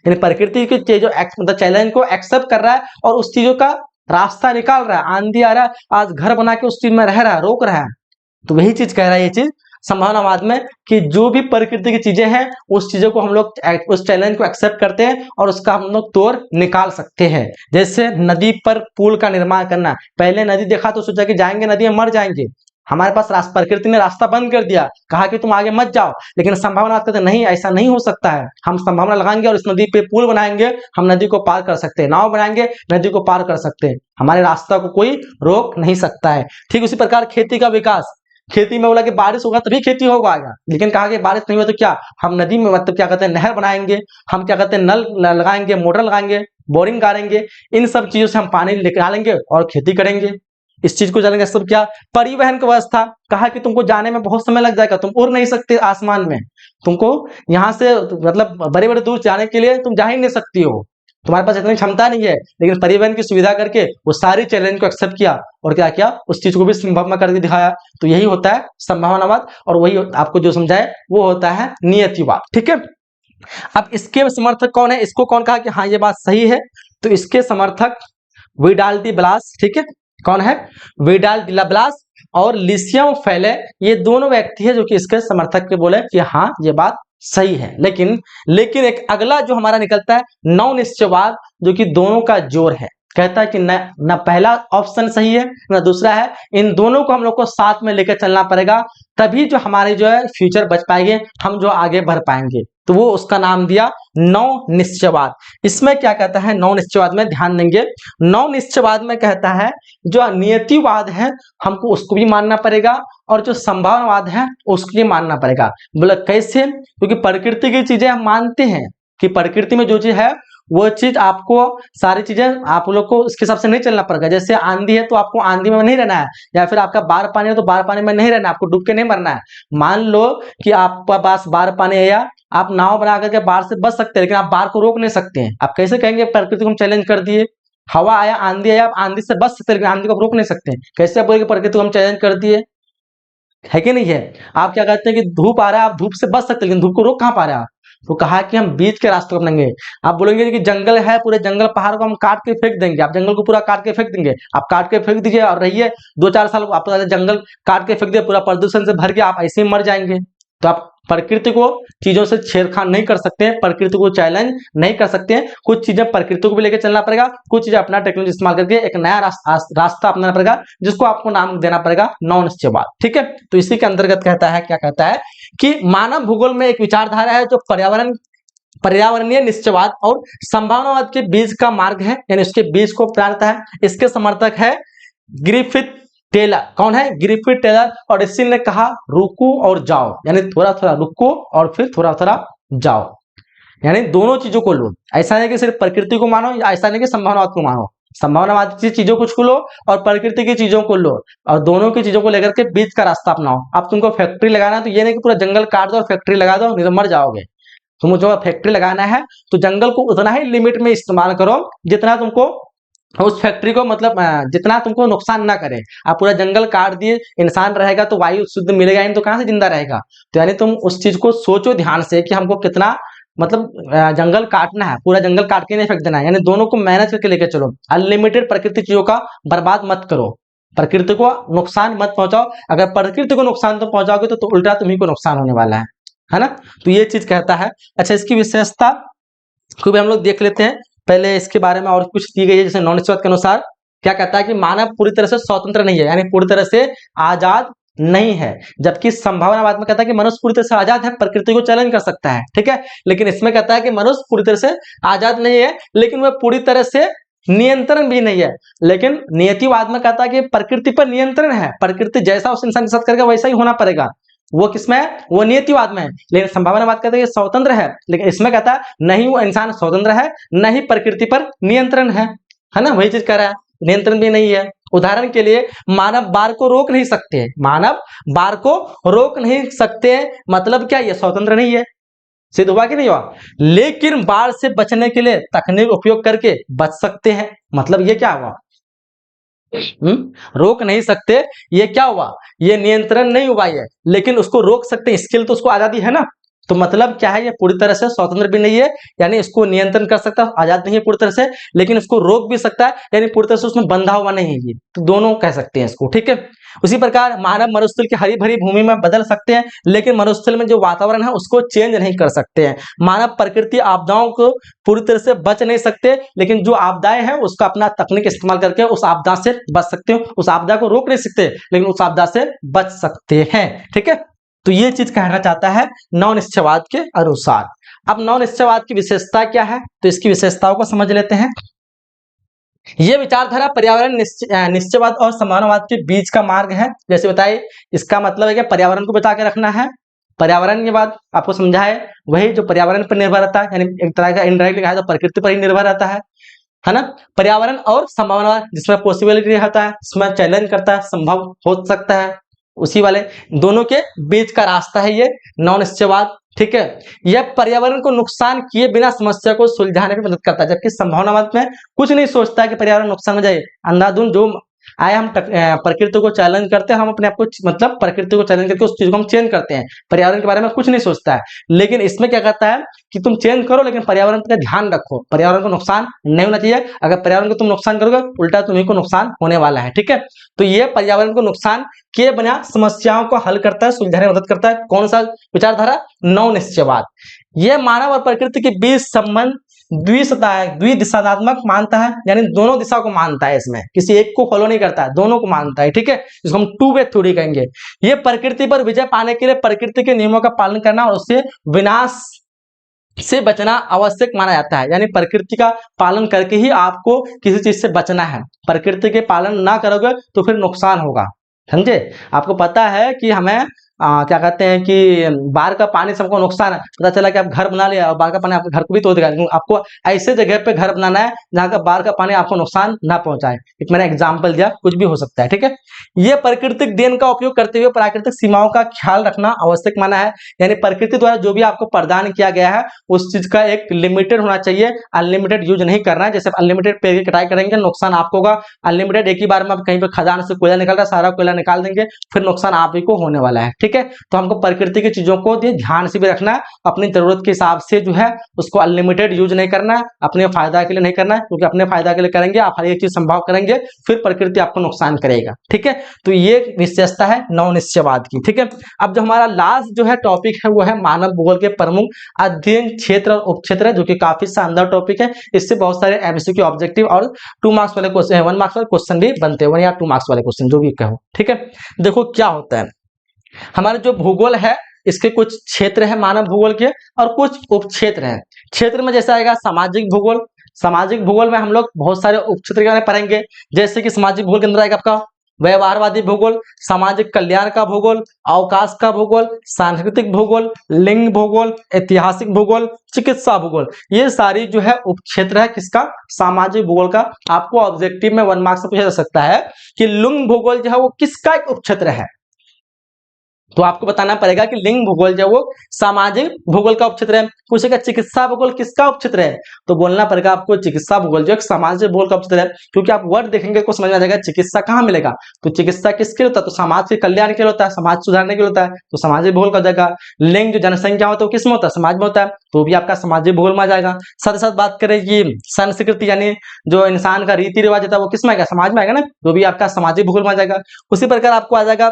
यानी प्रकृति की चीजों मतलब चैलेंज को एक्सेप्ट कर रहा है और उस चीजों का रास्ता निकाल रहा है। आंधी आ रहा है, आज घर बना के उस चीज में रह रहा है, रोक रहा है। तो वही चीज कह रहा है ये चीज संभावनावाद में, कि जो भी प्रकृति की चीजें हैं उस चीजों को हम लोग उस चैलेंज को एक्सेप्ट करते हैं और उसका हम लोग तोड़ निकाल सकते हैं। जैसे नदी पर पुल का निर्माण करना, पहले नदी देखा तो सोचा कि जाएंगे नदी में मर जाएंगे, हमारे पास प्रकृति ने रास्ता बंद कर दिया, कहा कि तुम आगे मत जाओ, लेकिन संभावना कहते नहीं, ऐसा नहीं हो सकता है, हम संभावना लगाएंगे और इस नदी पे पुल बनाएंगे, हम नदी को पार कर सकते हैं, नाव बनाएंगे, नदी को पार कर सकते हैं, हमारे रास्ता को कोई रोक नहीं सकता है। ठीक उसी प्रकार खेती का विकास, खेती में बोला कि बारिश होगा तभी खेती होगा, लेकिन कहा कि बारिश नहीं हुआ तो क्या, हम नदी में मतलब क्या कहते हैं नहर बनाएंगे, हम क्या कहते हैं नल लगाएंगे, मोटर लगाएंगे, बोरिंग करेंगे, इन सब चीजों से हम पानी निकालेंगे और खेती करेंगे। इस चीज को जानेंगे। सब क्या, परिवहन की व्यवस्था, कहा कि तुमको जाने में बहुत समय लग जाएगा, तुम उड़ नहीं सकते आसमान में, तुमको यहाँ से मतलब बड़े बड़े दूर जाने के लिए तुम जा ही नहीं सकती हो, तुम्हारे पास इतनी क्षमता नहीं है, लेकिन परिवहन की सुविधा करके वो सारी चैलेंज को एक्सेप्ट किया और क्या किया, उस चीज को भी संभव में करके दिखाया। तो यही होता है संभावनावाद, और वही आपको जो समझाए वो होता है नियतिवाद। ठीक है, अब इसके समर्थक कौन है, इसको कौन कहा कि हाँ ये बात सही है, तो इसके समर्थक विडाल डी ब्लास, ठीक है, कौन है, विडाल डी ब्लास और लिसियम फेले, ये दोनों व्यक्ति है जो कि इसके समर्थक के बोले कि हाँ ये बात सही है। लेकिन एक अगला जो हमारा निकलता है नौ निश्चयवाद, जो कि दोनों का जोड़ है, कहता है कि न पहला ऑप्शन सही है न दूसरा है, इन दोनों को हम लोग को साथ में लेकर चलना पड़ेगा, तभी जो हमारे जो है फ्यूचर बच पाएंगे, हम जो आगे बढ़ पाएंगे। तो वो उसका नाम दिया नौ निश्चयवाद। इसमें क्या कहता है नौ निश्चयवाद में, ध्यान देंगे, नौ निश्चयवाद में कहता है जो नियतिवाद है हमको उसको भी मानना पड़ेगा, और जो संभावनावाद है उसको भी मानना पड़ेगा। बोला कैसे, क्योंकि प्रकृति की चीजें हम मानते हैं कि प्रकृति में जो चीज है वो चीज आपको, सारी चीजें आप लोग को उसके हिसाब से नहीं चलना पड़ेगा। जैसे आंधी है तो आपको आंधी में नहीं रहना है, या फिर आपका बार पानी है तो बार पानी में नहीं रहना है, आपको डूब के नहीं मरना है। मान लो कि आपका पास बार पानी है, या आप नाव बना करके बाढ़ से बच सकते हैं, लेकिन आप बाढ़ को रोक नहीं सकते हैं। आप कैसे कहेंगे प्रकृति को हम चैलेंज कर दिए, हवा आया आंधी आया, आप आंधी से बच सकते हैं लेकिन आंधी को रोक नहीं सकते हैं, कैसे आप बोलेंगे प्रकृति को हम चैलेंज कर दिए, है कि नहीं है। आप क्या कहते हैं कि धूप आ रहा है, आप धूप से बच सकते हैं लेकिन धूप को रोक कहाँ पा रहे हैं आप, तो कहा कि हम बीच के रास्ते अपनाएंगे। आप बोलेंगे कि जंगल है, पूरे जंगल पहाड़ को हम काट के फेंक देंगे, आप जंगल को पूरा काट के फेंक देंगे, आप काट के फेंक दीजिए और रहिए 2-4 साल, आप जंगल काट के फेंक दिए, पूरा प्रदूषण से भर के आप ऐसे ही मर जाएंगे। तो आप प्रकृति को चीजों से छेड़खानी नहीं कर सकते हैं, प्रकृति को चैलेंज नहीं कर सकते हैं। कुछ चीजें प्रकृति को भी लेकर चलना पड़ेगा, कुछ चीजें अपना टेक्नोलॉजी इस्तेमाल करके एक नया रास्ता अपनाना पड़ेगा, जिसको आपको नाम देना पड़ेगा नौ निश्चयवाद। ठीक है, तो इसी के अंतर्गत कहता है, क्या कहता है कि मानव भूगोल में एक विचारधारा है जो पर्यावरणीय निश्चयवाद और संभावनावाद के बीच का मार्ग है, यानी उसके बीच को प्राप्त है। इसके समर्थक है ग्रिफिथ टेलर। कौन है, ग्रिफिथ टेलर, और इसी ने कहा रुको और जाओ, यानी थोड़ा थोड़ा रुको और फिर थोड़ा थोड़ा जाओ, यानी दोनों चीजों को लो। ऐसा नहीं कि सिर्फ प्रकृति को मानो, या ऐसा नहीं कि संभावनावाद को मानो, संभावनावाद की चीजों को लो और प्रकृति की चीजों को लो, और दोनों की चीजों को लेकर के बीच का रास्ता अपनाओ। अब तुमको फैक्ट्री लगाना है तो ये नहीं कि पूरा जंगल काट दो और फैक्ट्री लगा दो, नहीं तो मर जाओगे। तुमको जो फैक्ट्री लगाना है तो जंगल को उतना ही लिमिट में इस्तेमाल करो जितना तुमको उस फैक्ट्री को मतलब जितना तुमको नुकसान ना करे। आप पूरा जंगल काट दिए, इंसान रहेगा तो वायु शुद्ध मिलेगा नहीं तो कहां से जिंदा रहेगा। तो यानी तुम उस चीज को सोचो ध्यान से कि हमको कितना मतलब जंगल काटना है, पूरा जंगल काट के नहीं फेंक देना है, यानी दोनों को मैनेज करके लेकर चलो। अनलिमिटेड प्रकृति चीजों का बर्बाद मत करो, प्रकृति को नुकसान मत पहुंचाओ। अगर प्रकृति को नुकसान तो पहुंचाओगे तो उल्टा तुम्ही को नुकसान होने वाला है ना। तो ये चीज कहता है। अच्छा, इसकी विशेषता को भी हम लोग देख लेते हैं। पहले इसके बारे में और कुछ दी गई है, जैसे नौ निश्चयवाद के अनुसार क्या कहता है कि मानव पूरी तरह से स्वतंत्र नहीं है, यानी पूरी तरह से आजाद नहीं है। जबकि संभावनावाद में कहता है कि मनुष्य पूरी तरह से आजाद है, प्रकृति को चैलेंज कर सकता है, ठीक है। लेकिन इसमें कहता है कि मनुष्य पूरी तरह से आजाद नहीं है, लेकिन वह पूरी तरह से नियंत्रण भी नहीं है। लेकिन नियतिवाद में कहता है कि प्रकृति पर नियंत्रण है, प्रकृति जैसा उस इंसान के साथ करेगा वैसा ही होना पड़ेगा। वो किसमें है, वो नियतिवाद में है। लेकिन संभावनावाद कहता है कि स्वतंत्र है, लेकिन इसमें कहता है नहीं, वो इंसान स्वतंत्र है, न ही प्रकृति पर नियंत्रण है ना। वही चीज कह रहा है, नियंत्रण भी नहीं है। उदाहरण के लिए मानव बाढ़ को रोक नहीं सकते, मानव बाढ़ को रोक नहीं सकते, मतलब क्या, ये स्वतंत्र नहीं है। सिद्ध हुआ कि नहीं हुआ। लेकिन बाढ़ से बचने के लिए तकनीक उपयोग करके बच सकते हैं, मतलब ये क्या हुआ, रोक नहीं सकते, ये क्या हुआ, ये नियंत्रण नहीं हुआ ये, लेकिन उसको रोक सकते हैं, इसके लिए तो उसको आजादी है ना। तो मतलब क्या है, ये पूरी तरह से स्वतंत्र भी नहीं है, यानी इसको नियंत्रण कर सकता है, आजाद नहीं है पूरी तरह से, लेकिन इसको रोक भी सकता है, यानी पूरी तरह से उसमें बंधा हुआ नहीं है ये। तो दोनों कह सकते हैं इसको, ठीक है। उसी प्रकार मानव मरुस्थल की हरी भरी भूमि में बदल सकते हैं, लेकिन मरुस्थल में जो वातावरण है उसको चेंज नहीं कर सकते हैं। मानव प्रकृति आपदाओं को पूरी तरह से बच नहीं सकते, लेकिन जो आपदाएं हैं उसका अपना तकनीक इस्तेमाल करके उस आपदा से बच सकते हो। उस आपदा को रोक नहीं सकते, लेकिन उस आपदा से बच सकते हैं, ठीक है। तो ये चीज कहना चाहता है नौ निश्चयवाद के अनुसार। अब नौ निश्चयवाद की विशेषता क्या है, तो इसकी विशेषताओं को समझ लेते हैं। ये विचारधारा पर्यावरण निश्चयवाद और संभावनावाद के बीच का मार्ग है। जैसे बताइए, इसका मतलब है कि पर्यावरण को बचा के रखना है। पर्यावरण के बाद आपको समझा है, वही जो पर्यावरण पर निर्भर रहता है, यानी एक तरह का इनडायरेक्टली कहा तो प्रकृति पर ही निर्भर रहता है ना। पर्यावरण और संभावना, जिसमें पॉसिबिलिटी रहता है, इसमें चैलेंज करता है, संभव हो सकता है, उसी वाले दोनों के बीच का रास्ता है ये नौ निश्चयवाद। ठीक है, यह पर्यावरण को नुकसान किए बिना समस्या को सुलझाने में मदद करता है, जबकि संभावनावाद में कुछ नहीं सोचता है कि पर्यावरण नुकसान हो जाए, अंधाधुंध जो आए हम प्रकृति को चैलेंज करते हैं, हम अपने आप को मतलब प्रकृति को चैलेंज करके उस चीज को हम चेंज करते हैं, पर्यावरण के बारे में कुछ नहीं सोचता है। लेकिन इसमें क्या कहता है कि तुम चेंज करो, लेकिन पर्यावरण का ध्यान रखो, पर्यावरण को नुकसान नहीं होना चाहिए। अगर पर्यावरण को तुम नुकसान करोगे, उल्टा तुम्हीं को नुकसान होने वाला है। ठीक है, तो ये पर्यावरण को नुकसान किए बिना समस्याओं को हल करता है, सुलझाने में मदद करता है। कौन सा विचारधारा? नौ निश्चयवाद। यह मानव और प्रकृति के बीच संबंध द्विदिशात्मक मानता है, यानी दोनों दिशा को मानता है, इसमें किसी एक को फॉलो नहीं करता है, दोनों को मानता है। ठीक है, इसको हम टू वे थ्योरी कहेंगे। ये प्रकृति पर विजय पाने के लिए प्रकृति के नियमों का पालन करना और उससे विनाश से बचना आवश्यक माना जाता है, यानी प्रकृति का पालन करके ही आपको किसी चीज से बचना है। प्रकृति के पालन ना करोगे तो फिर नुकसान होगा, समझे। आपको पता है कि हमें क्या कहते हैं कि बाहर का पानी से हमको नुकसान है, पता चला कि आप घर बना लिया और बाहर का पानी आपके घर को भी तोड़ देगा। आपको ऐसे जगह पे घर बनाना है जहां का बाहर का पानी आपको नुकसान ना पहुंचाए। एक मैंने एग्जांपल दिया, कुछ भी हो सकता है। ठीक है, ये प्राकृतिक देन का उपयोग करते हुए प्राकृतिक सीमाओं का ख्याल रखना आवश्यक माना है, यानी प्रकृति द्वारा जो भी आपको प्रदान किया गया है उस चीज का एक लिमिटेड होना चाहिए, अनलिमिटेड यूज नहीं करना है। जैसे अनलिमिटेड पेड़ की कटाई करेंगे, नुकसान आपको होगा। अनलिमिटेड एक ही बार में आप कहीं पर खदान से कोयला निकल रहा है, सारा कोयला निकाल देंगे, फिर नुकसान आप ही को होने वाला है। ठीक है, तो हमको प्रकृति की चीजों को ध्यान से भी रखना है, अपनी जरूरत के हिसाब से जो है उसको अनलिमिटेड यूज नहीं करना है, अपने फायदा के लिए नहीं करना है, क्योंकि अपने फायदा के लिए करेंगे आप हर एक चीज संभव करेंगे, फिर प्रकृति आपको नुकसान करेगा। ठीक है, तो ये विशेषता है नौ निश्चयवाद की। ठीक है, अब जो हमारा लास्ट जो है टॉपिक है वो है मानव भूगोल के प्रमुख अध्ययन क्षेत्र और उपक्षेत्र, जो कि काफी शानदार टॉपिक है। इससे बहुत सारे एमसीक्यू ऑब्जेक्टिव और 2 मार्क्स वाले क्वेश्चन, 1 मार्क्स वाले क्वेश्चन भी बनते हैं, 1 या 2 मार्क्स वाले क्वेश्चन जो भी कहो। ठीक है, देखो क्या होता है, हमारे जो भूगोल है इसके कुछ क्षेत्र है मानव भूगोल के और कुछ उपक्षेत्र हैं। क्षेत्र में जैसे आएगा सामाजिक भूगोल। सामाजिक भूगोल में हम लोग बहुत सारे उपक्षेत्र के बारे में पढ़ेंगे, जैसे कि सामाजिक भूगोल के अंदर आएगा आपका व्यवहारवादी भूगोल, सामाजिक कल्याण का भूगोल, अवकाश का भूगोल, सांस्कृतिक भूगोल, लिंग भूगोल, ऐतिहासिक भूगोल, चिकित्सा भूगोल। ये सारी जो है उपक्षेत्र है किसका? सामाजिक भूगोल का। आपको ऑब्जेक्टिव में 1 मार्क्स से पूछा जा सकता है कि लिंग भूगोल जो है वो किसका एक उपक्षेत्र है, तो आपको बताना पड़ेगा कि लिंग भूगोल जो वो सामाजिक भूगोल का उपक्षेत्र है। पूछेगा चिकित्सा भूगोल किसका उपक्षेत्र है, तो बोलना पड़ेगा आपको चिकित्सा भूगोल जो एक सामाजिक भूगोल का उपक्षेत्र है, क्योंकि आप वर्ड देखेंगे को समझ में आ जाएगा चिकित्सा कहाँ मिलेगा। तो चिकित्सा किसके लिए होता है, तो समाज के कल्याण के लिए होता है, समाज सुधारने के लिए होता है, तो सामाजिक भूगोल का जाएगा। लिंग जो जनसंख्या होता है वो किस में होता है, समाज में होता है, तो भी आपका सामाजिक भूगोल में आ जाएगा। साथ ही साथ बात करें कि संस्कृति यानी जो इंसान का रीति रिवाज होता है वो किस में आएगा, समाज में आएगा ना, तो भी आपका सामाजिक भूगोल में आ जाएगा। उसी प्रकार आपको आ जाएगा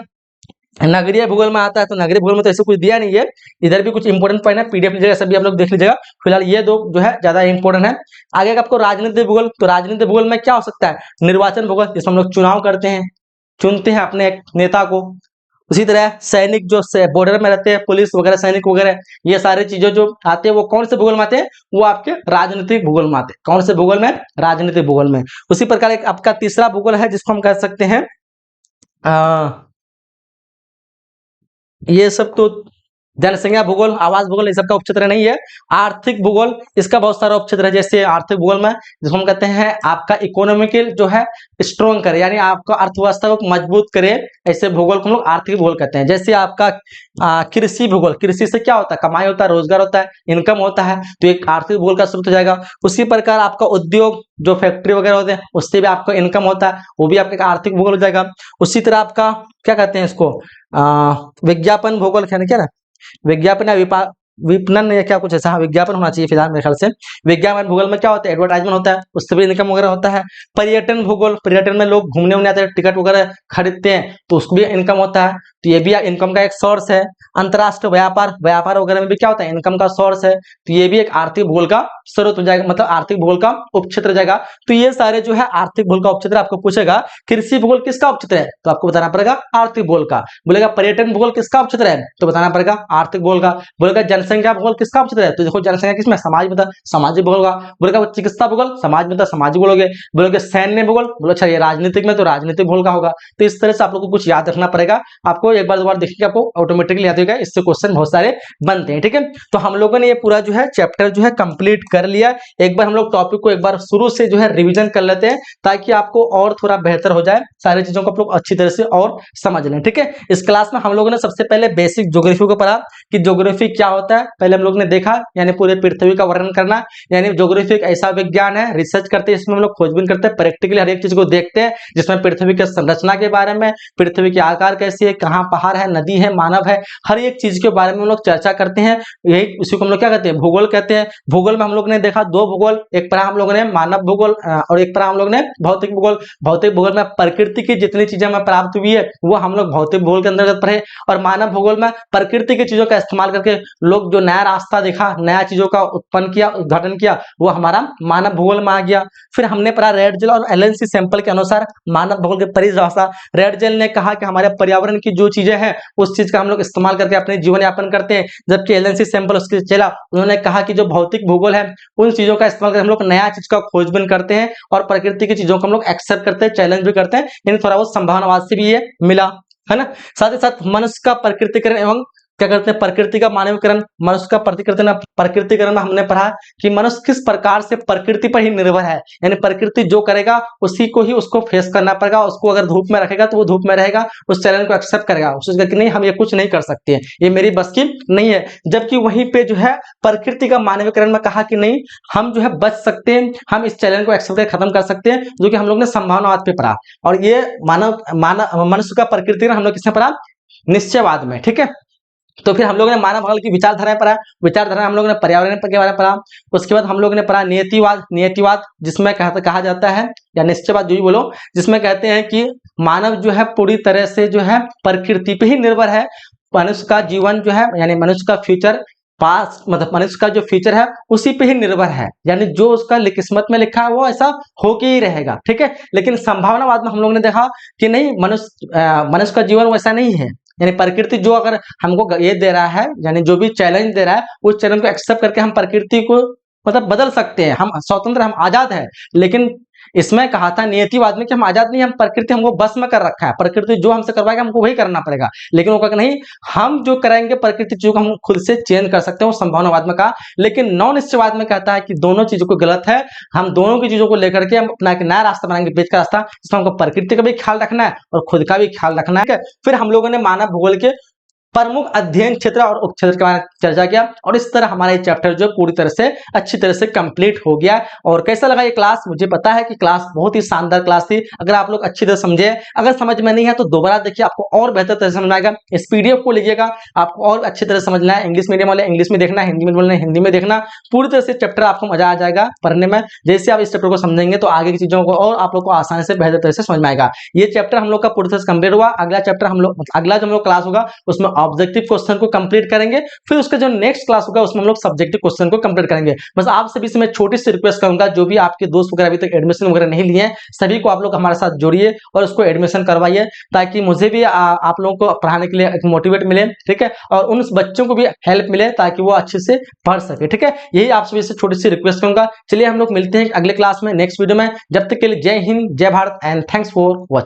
नगरीय भूगोल में आता है, तो नगरीय भूगोल में तो ऐसे कुछ दिया नहीं है, इधर भी कुछ इंपोर्टेंट पॉइंट है, पीडीएफ लीजिएगा, सब भी आप लोग देख लीजिएगा। फिलहाल ये दो जो है ज्यादा इंपोर्टेंट है। आगे आपको राजनीतिक भूगोल, तो राजनीतिक भूगोल में क्या हो सकता है, निर्वाचन भूगोल, जिसमें हम लोग चुनाव करते हैं, चुनते हैं अपने एक नेता को। उसी तरह सैनिक जो बॉर्डर में रहते हैं, पुलिस वगैरह, सैनिक वगैरह, ये सारी चीजें जो आते हैं वो कौन से भूगोल में आते हैं, वो आपके राजनीतिक भूगोल में आते हैं। कौन से भूगोल में, राजनीतिक भूगोल में। उसी प्रकार एक आपका तीसरा भूगोल है जिसको हम कह सकते हैं ये सब तो जनसंख्या भूगोल, आवास भूगोल, ये सब का उपक्षेत्र नहीं है। आर्थिक भूगोल, इसका बहुत सारा उपक्षेत्र है। जैसे आर्थिक भूगोल में जिसको हम कहते हैं आपका इकोनॉमिकल जो है स्ट्रॉन्ग करे, यानी आपका अर्थव्यवस्था को मजबूत करे, ऐसे भूगोल को हम लोग आर्थिक भूगोल कहते हैं। जैसे आपका कृषि भूगोल, कृषि से क्या होता है, कमाई होता है, रोजगार होता है, इनकम होता है, तो एक आर्थिक भूगोल का स्रोत हो जाएगा। उसी प्रकार आपका उद्योग जो फैक्ट्री वगैरह होते हैं उससे भी आपको इनकम होता है, वो भी आपका आर्थिक भूगोल हो जाएगा। उसी तरह आपका क्या कहते हैं इसको विज्ञापन भूगोल, क्या ना, विज्ञापन या विपणन या क्या कुछ ऐसा, हाँ विज्ञापन होना चाहिए फिलहाल मेरे ख्याल से। विज्ञापन भूगोल में क्या होता है, एडवर्टाइजमेंट होता है, उससे भी इनकम वगैरह होता है। पर्यटन भूगोल, पर्यटन में लोग घूमने उमने आते हैं, टिकट वगैरह खरीदते हैं, तो उसको भी इनकम होता है, तो ये भी इनकम का एक सोर्स है। अंतरराष्ट्रीय व्यापार, व्यापार वगैरह में भी क्या होता है, इनकम का सोर्स है, तो ये भी एक आर्थिक भूगोल का स्रोत हो जाएगा, मतलब आर्थिक भूगोल का उपक्षेत्र हो जाएगा। तो ये सारे जो है आर्थिक भूगोल का उपक्षेत्र। आपको पूछेगा कृषि भूगोल किसका उपक्षेत्र है, तो आपको बताना पड़ेगा आर्थिक भूगोल का। बोलेगा पर्यटन भूगोल किसका उपक्षेत्र है, तो बताना पड़ेगा आर्थिक भूगोल का। बोलेगा जनसंख्या भूगोल किसका पूछ रहा है, तो देखो जनसंख्या किसमें, समाज में था, सामाजिक भूगोल होगा। बोलेगा चिकित्सा भूगोल, समाज में था, सामाजिक भूगोल हो गए। बोलोगे सैन्य भूगोल, बोलो अच्छा ये राजनीतिक में, तो राजनीतिक भूगोल का होगा। तो इस तरह से आप लोगों को कुछ याद रखना पड़ेगा, आपको एक बार दो बार देखिए आपको ऑटोमेटिकली याद होगा, इससे क्वेश्चन बहुत सारे बनते हैं, ठीक है। तो हम लोगों ने ये पूरा जो है चैप्टर जो है कंप्लीट कर लिया। एक बार हम लोग टॉपिक को एक बार शुरू से जो है रिवीजन कर लेते हैं, ताकि आपको और थोड़ा बेहतर हो जाए, सारी चीजों को आप लोग अच्छी तरह से और समझ लें, ठीक है। इस क्लास में हम लोगों ने सबसे पहले बेसिक ज्योग्राफी को पढ़ा कि ज्योग्राफी क्या होता है, पहले हम लोग ने देखा, यानी पूरे पृथ्वी का वर्णन करना, यानी ज्योग्राफी एक ऐसा विज्ञान है, रिसर्च करते हैं, इसमें हम लोग खोजबीन करते हैं, प्रैक्टिकली हर एक चीज को देखते हैं, जिसमें पृथ्वी के संरचना के बारे में, पृथ्वी के आकार कैसी है, कहाँ पहाड़ है, नदी है, मानव है, हर एक चीज के बारे में हम लोग चर्चा करते हैं। यही उसी को हम लोग क्या कहते हैं, भूगोल कहते हैं। भूगोल में हम लोग ने देखा दो भूगोल, एक पढ़ा हम लोगों ने मानव भूगोल और एक पढ़ा हम लोग ने भौतिक भूगोल। भौतिक भूगोल में प्रकृति की जितनी चीजें हमें प्राप्त हुई है वो हम लोग भौतिक भूगोल के अंतर्गत पढ़े, और मानव भूगोल में प्रकृति की चीजों का इस्तेमाल करके लोग जो नया रास्ता देखा, नया चीजों का उत्पन्न किया, उद्घाटन किया, वो हमारा मानव भूगोल में आ गया। फिर हमने पढ़ा रेड जेल और एलएनसी सैंपल के अनुसार मानव भूगोल की परिभाषा। रेड जेल ने कहा कि हमारे पर्यावरण की जो चीजें हैं उस चीज का हम लोग इस्तेमाल करके अपने जीवन यापन करते हैं, जबकि एलएनसी सैंपल उसके चला, उन्होंने कहा कि जो भौतिक भूगोल है उन चीजों का इस्तेमाल करके हम लोग नया चीज का खोजबीन करते हैं और प्रकृति की चीजों को हम लोग एक्सेप्ट करते हैं, चैलेंज भी करते हैं, यानी थोड़ा बहुत संभावनावाद से भी ये मिला, है ना। साथ ही साथ मनुष्य का प्रकृतिकरण एवं क्या करते हैं, प्रकृति का मानवीकरण। मनुष्य का प्रकृतिकरण में हमने पढ़ा कि मनुष्य किस प्रकार से प्रकृति पर ही निर्भर है, यानी प्रकृति जो करेगा उसी को ही उसको फेस करना पड़ेगा, उसको अगर धूप में रखेगा तो वो धूप में रहेगा, उस चैलेंज को एक्सेप्ट करेगा, उसको कि नहीं हम ये कुछ नहीं कर सकते, ये मेरी बस की नहीं है। जबकि वहीं पे जो है प्रकृति का मानवीकरण में कहा कि नहीं हम जो है बच सकते हैं, हम इस चैलेंज को एक्सेप्ट खत्म कर सकते हैं, जो कि हम लोग ने संभावनावाद पे पढ़ा। और ये मनुष्य का प्रकृतिकरण हम लोग किसने पढ़ा, निश्चयवाद में, ठीक है। तो फिर हम लोगों ने मानव भूगोल की विचारधाराएं पढ़ा, विचारधारा हम लोगों ने पर्यावरण के बारे में पढ़ा। उसके बाद हम लोगों ने पढ़ा नियतिवाद जिसमें कहा जाता है, या निश्चयवाद जो भी बोलो, जिसमें कहते हैं कि मानव जो है पूरी तरह से जो है प्रकृति पे ही निर्भर है। मनुष्य का जीवन जो है, यानी मनुष्य का फ्यूचर पास, मतलब मनुष्य का जो फ्यूचर है उसी पे ही निर्भर है, यानी जो उसका किस्मत में लिखा है वो ऐसा होके ही रहेगा, ठीक है। लेकिन संभावनावाद में हम लोगों ने देखा कि नहीं, मनुष्य का जीवन वैसा नहीं है, यानी प्रकृति जो अगर हमको ये दे रहा है, यानी जो भी चैलेंज दे रहा है उस चैलेंज को एक्सेप्ट करके हम प्रकृति को मतलब बदल सकते हैं, हम स्वतंत्र, हम आजाद है। लेकिन इसमें कहा था नियतिवाद में कि हम आजाद नहीं, हम प्रकृति हमको बस में कर रखा है, प्रकृति जो हमसे करवाएगा हमको वही करना पड़ेगा। लेकिन वो कहा नहीं, हम जो कराएंगे प्रकृति चीजों को हम खुद से चेंज कर सकते हैं, वो संभावनावाद में कहा। लेकिन नौ निश्चयवाद में कहता है कि दोनों चीजों को गलत है, हम दोनों की चीजों को लेकर के हम अपना एक नया रास्ता बनाएंगे, बीच का रास्ता, जिसमें हमको प्रकृति का भी ख्याल रखना है और खुद का भी ख्याल रखना है। फिर हम लोगों ने मानव भूगोल के प्रमुख अध्ययन क्षेत्र और उपक्षेत्र के बारे में चर्चा किया, और इस तरह हमारा ये चैप्टर जो पूरी तरह से अच्छी तरह से कंप्लीट हो गया। और कैसा लगा ये क्लास, मुझे पता है कि क्लास बहुत ही शानदार क्लास थी। अगर आप लोग अच्छी तरह समझे, अगर समझ में नहीं है तो दोबारा देखिए, आपको और बेहतर तरह से समझ आएगा। इस पीडीएफ को लीजिएगा, आपको और अच्छी तरह समझना है। इंग्लिश मीडियम वाले इंग्लिश में देखना, हिंदी मीडियम वाले हिंदी में देखना, पूरी तरह से चैप्टर आपको मजा आ जाएगा पढ़ने में। जैसे आप इस चैप्टर को समझेंगे तो आगे की चीजों को और आप लोग को आसानी से बेहतर तरह से समझ में आएगा। ये चैप्टर हम लोग का पूरी तरह से कंप्लीट हुआ। अगला चैप्टर हम लोग, अगला जो हम लोग क्लास होगा उसमें ऑब्जेक्टिव क्वेश्चन को कंप्लीट करेंगे। फिर उसका जो नेक्स्ट क्लास होगा उसमें हम लोग सब्जेक्टिव क्वेश्चन को कंप्लीट करेंगे। बस आप सभी से मैं छोटी सी रिक्वेस्ट करूंगा, जो भी आपके दोस्त वगैरह अभी तक एडमिशन वगैरह नहीं लिए हैं, सभी को आप लोग हमारे साथ जोड़िए और उसको एडमिशन करवाइए, ताकि मुझे भी आप लोगों को पढ़ाने के लिए एक मोटिवेट मिले, ठीक है, और उन बच्चों को भी हेल्प मिले ताकि वो अच्छे से पढ़ सके, ठीक है। यही आप सभी से छोटी सी रिक्वेस्ट करूंगा। चलिए हम लोग मिलते हैं अगले क्लास में, नेक्स्ट वीडियो में। जब तक के लिए जय हिंद, जय Bharat and thanks for watching.